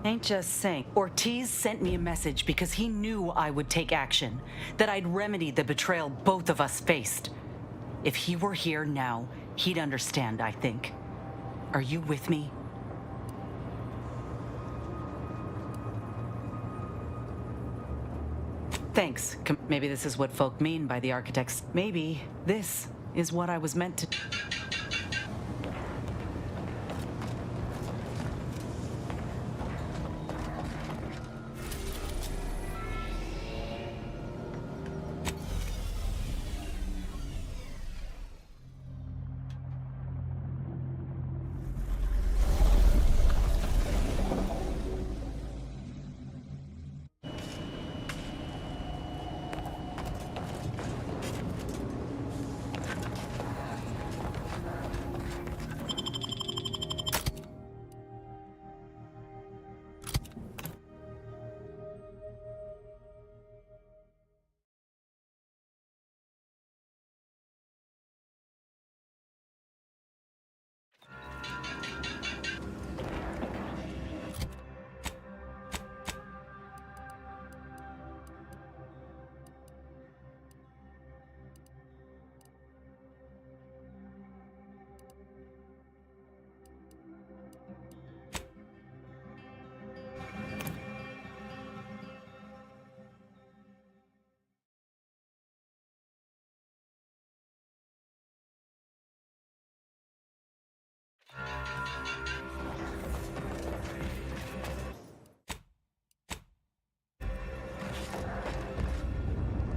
Ain't just saying. Ortiz sent me a message because he knew I would take action, that I'd remedy the betrayal both of us faced. If he were here now, he'd understand, I think. Are you with me? Thanks. Maybe this is what folk mean by the architects. Maybe this is what I was meant to...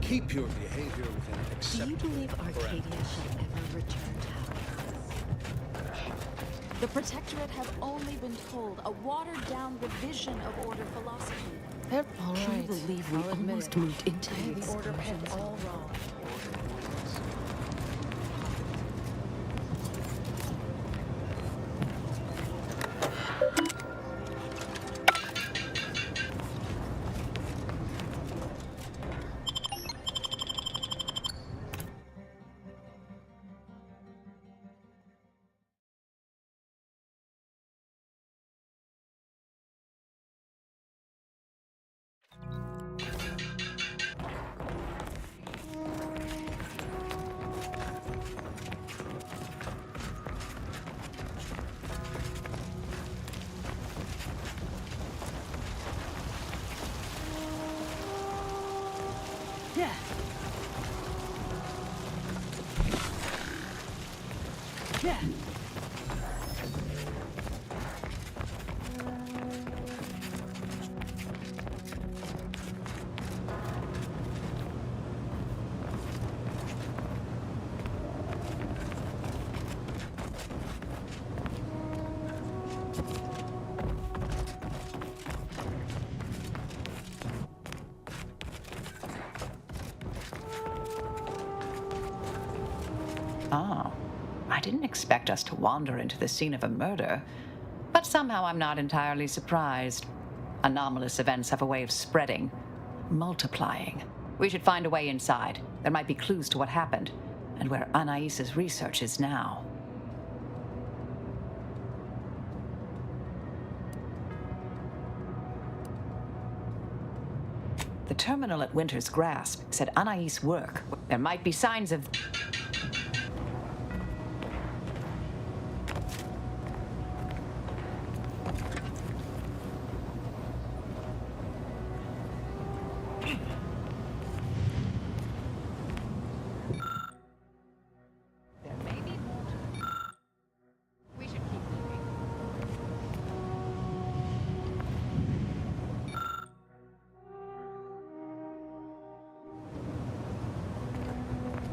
Keep your behavior within acceptable. Do you believe Arcadia shall ever return to Hell? The Protectorate have only been told a watered-down revision of Order philosophy. They're all Can you right. believe we almost moved into the Order had all wrong? Yeah. Yeah. Oh, I didn't expect us to wander into the scene of a murder, but somehow I'm not entirely surprised. Anomalous events have a way of spreading, multiplying. We should find a way inside. There might be clues to what happened, and where Anais's research is now. The terminal at Winter's Grasp said Anais' work. There might be signs of...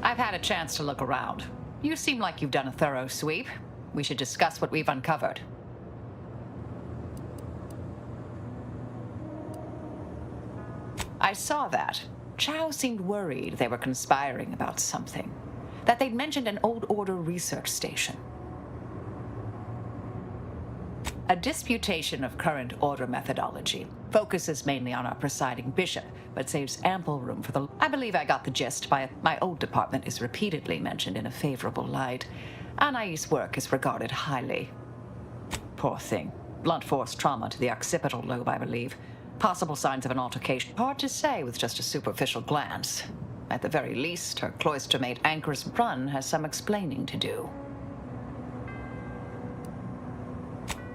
I've had a chance to look around. You seem like you've done a thorough sweep. We should discuss what we've uncovered. I saw that. Chow seemed worried they were conspiring about something. That they'd mentioned an old order research station. A disputation of current order methodology focuses mainly on our presiding bishop, but saves ample room for the... I believe I got the gist. My old department is repeatedly mentioned in a favorable light. Anais' work is regarded highly. Poor thing. Blunt force trauma to the occipital lobe, I believe. Possible signs of an altercation. Hard to say with just a superficial glance. At the very least, her cloister mate Anchor's Brunn has some explaining to do.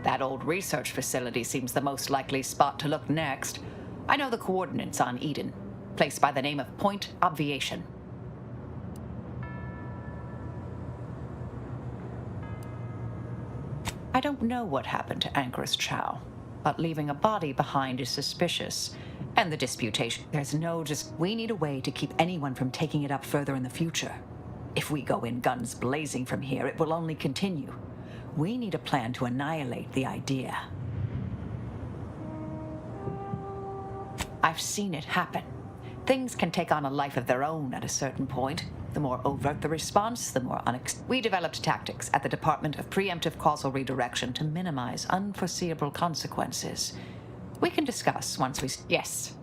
That old research facility seems the most likely spot to look next. I know the coordinates on Eden. Place by the name of Point Obviation. I don't know what happened to Anchor's Chow, but leaving a body behind is suspicious. And the disputation. There's no we need a way to keep anyone from taking it up further in the future. If we go in guns blazing from here, it will only continue. We need a plan to annihilate the idea. I've seen it happen. Things can take on a life of their own at a certain point. The more overt the response, the more We developed tactics at the Department of Preemptive Causal Redirection to minimize unforeseeable consequences. We can discuss once we... Yes.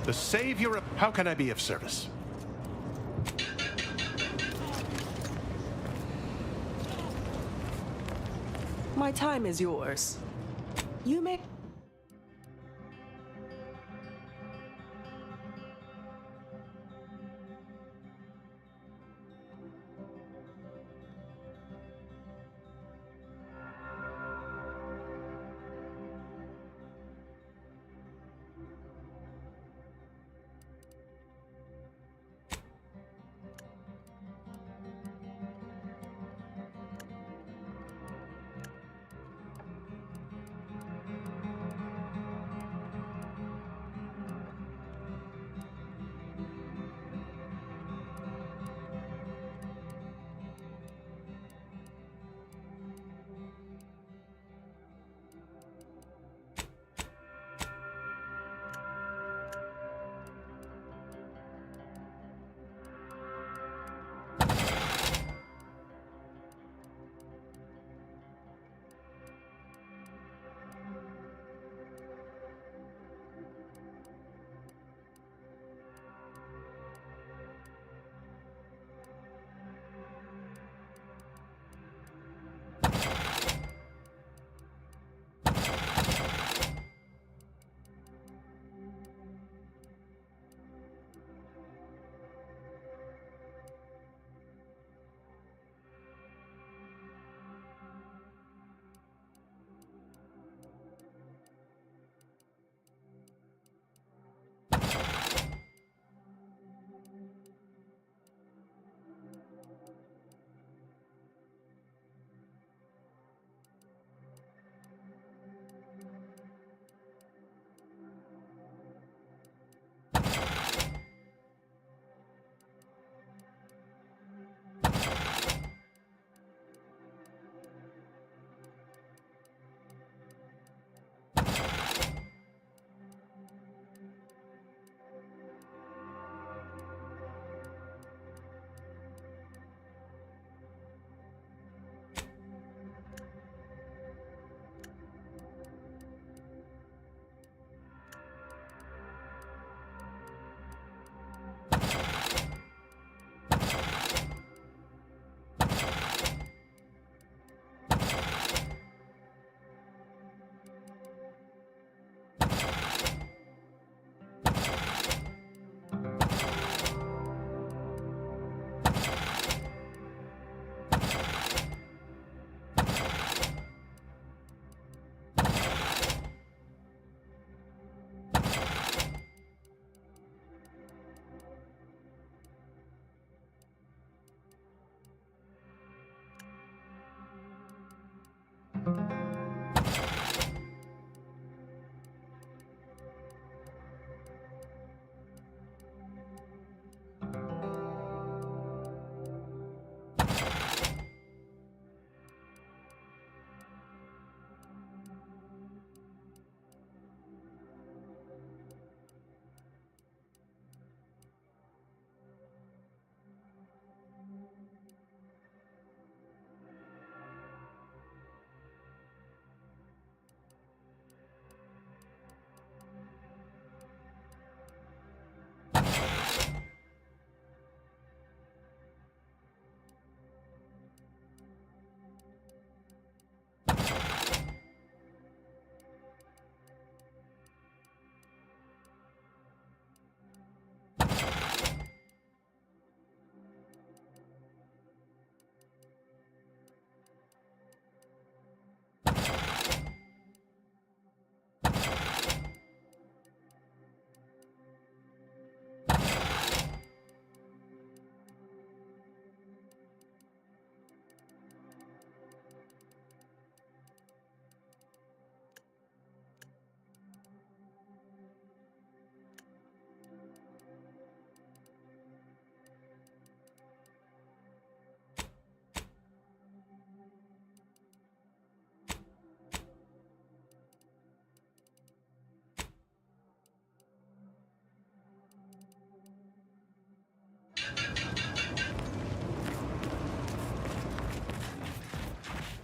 The savior of... How can I be of service? My time is yours. You may...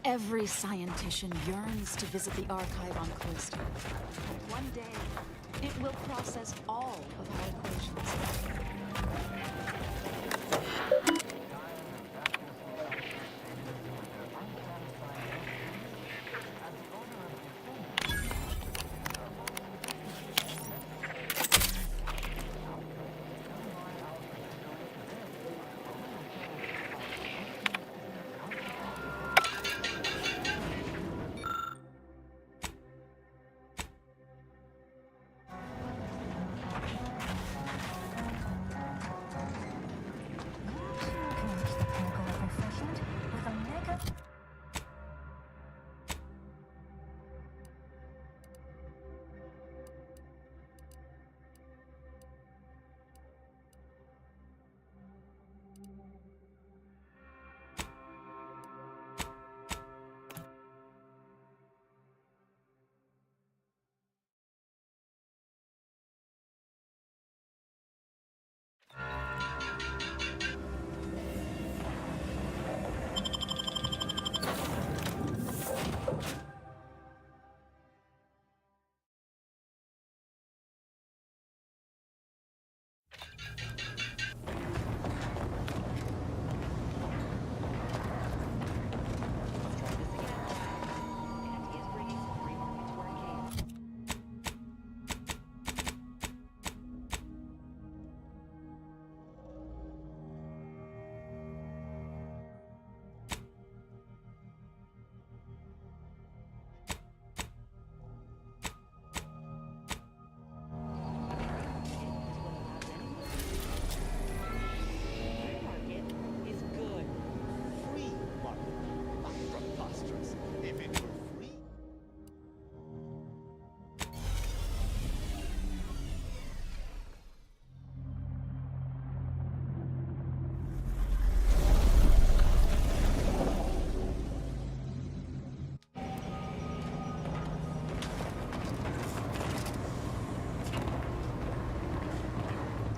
Every scientician yearns to visit the archive on Callisto. One day, it will process all of our equations.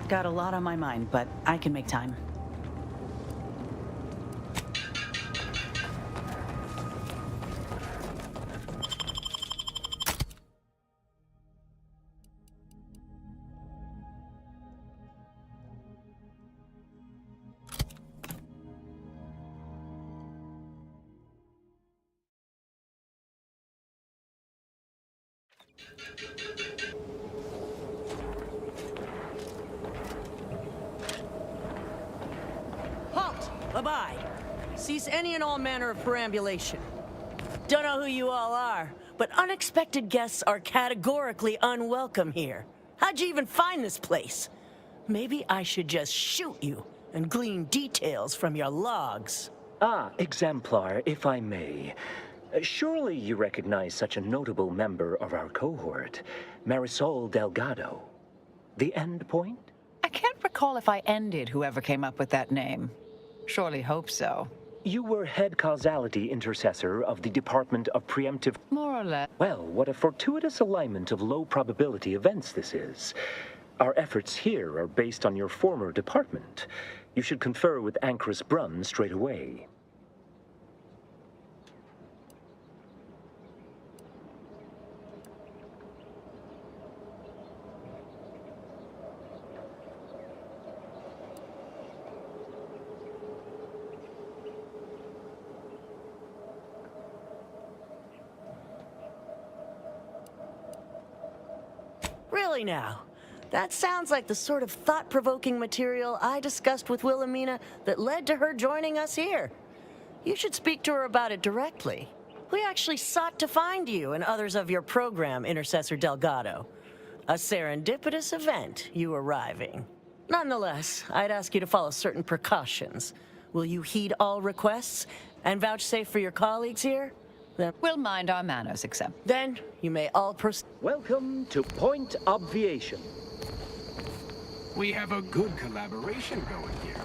Got a lot on my mind, but I can make time. Abide. Cease any and all manner of perambulation. Don't know who you all are, but unexpected guests are categorically unwelcome here. How'd you even find this place? Maybe I should just shoot you and glean details from your logs. Ah, Exemplar, if I may. Surely you recognize such a notable member of our cohort, Marisol Delgado. The End Point? I can't recall if I ended whoever came up with that name. Surely hope so. You were head causality intercessor of the Department of Preemptive... More or less. Well, what a fortuitous alignment of low-probability events this is. Our efforts here are based on your former department. You should confer with Ancrus Brunn straight away. Really now? That sounds like the sort of thought-provoking material I discussed with Wilhelmina that led to her joining us here. You should speak to her about it directly. We actually sought to find you and others of your program, Intercessor Delgado. A serendipitous event, you arriving. Nonetheless, I'd ask you to follow certain precautions. Will you heed all requests and vouchsafe for your colleagues here? Then we'll mind our manners, except. Then you may all proceed. Welcome to Point Obviation. We have a good collaboration going here.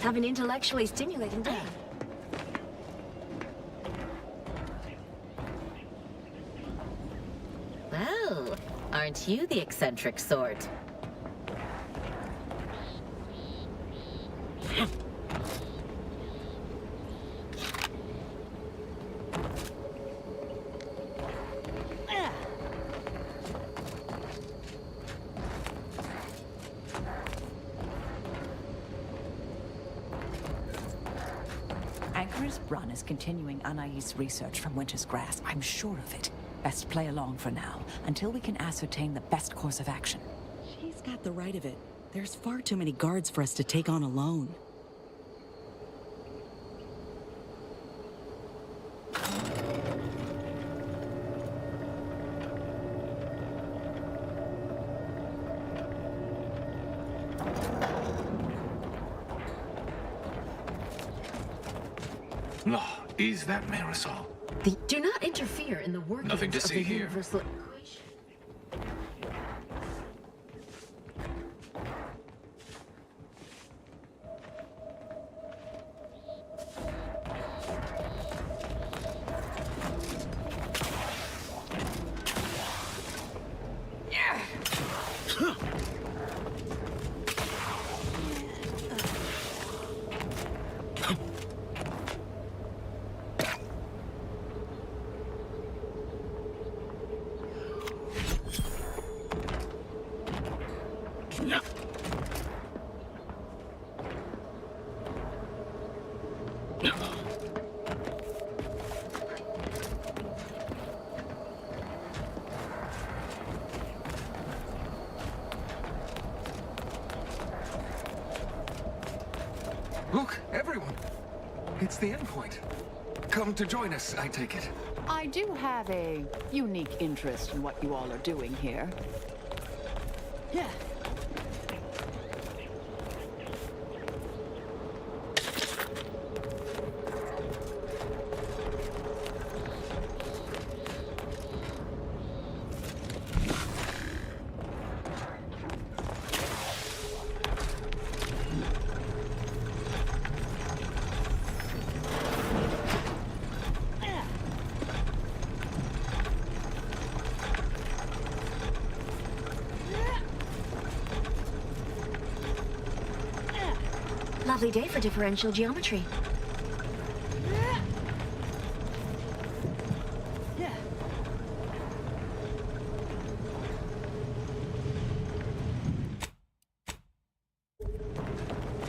Have an intellectually stimulating day. Well, aren't you the eccentric sort? Anchorage Brun is continuing Anais' research from Winter's Grass. I'm sure of it. Best play along for now, until we can ascertain the best course of action. She's got the right of it. There's far too many guards for us to take on alone. Law, is that Marisol? Do not interfere in the workings Nothing to of see the here. universal equation. Look, everyone! It's the endpoint. Come to join us, I take it. I do have a unique interest in what you all are doing here. Yeah. Lovely day for differential geometry.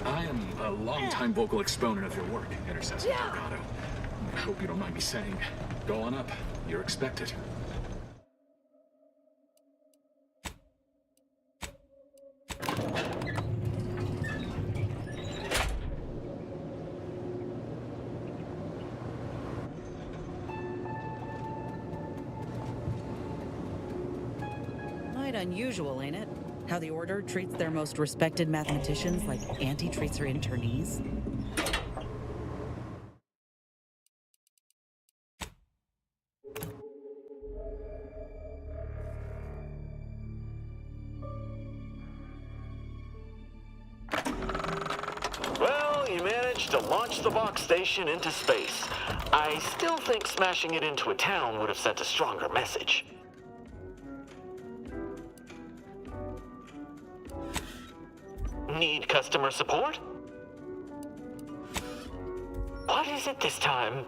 I am a long-time vocal exponent of your work, Intercessor Delgado. I hope you don't mind me saying. Go on up. You're expected. Quite unusual, ain't it? How the Order treats their most respected mathematicians like Auntie treats her internees. Well, you managed to launch the Vox station into space. I still think smashing it into a town would have sent a stronger message. Need customer support? What is it this time?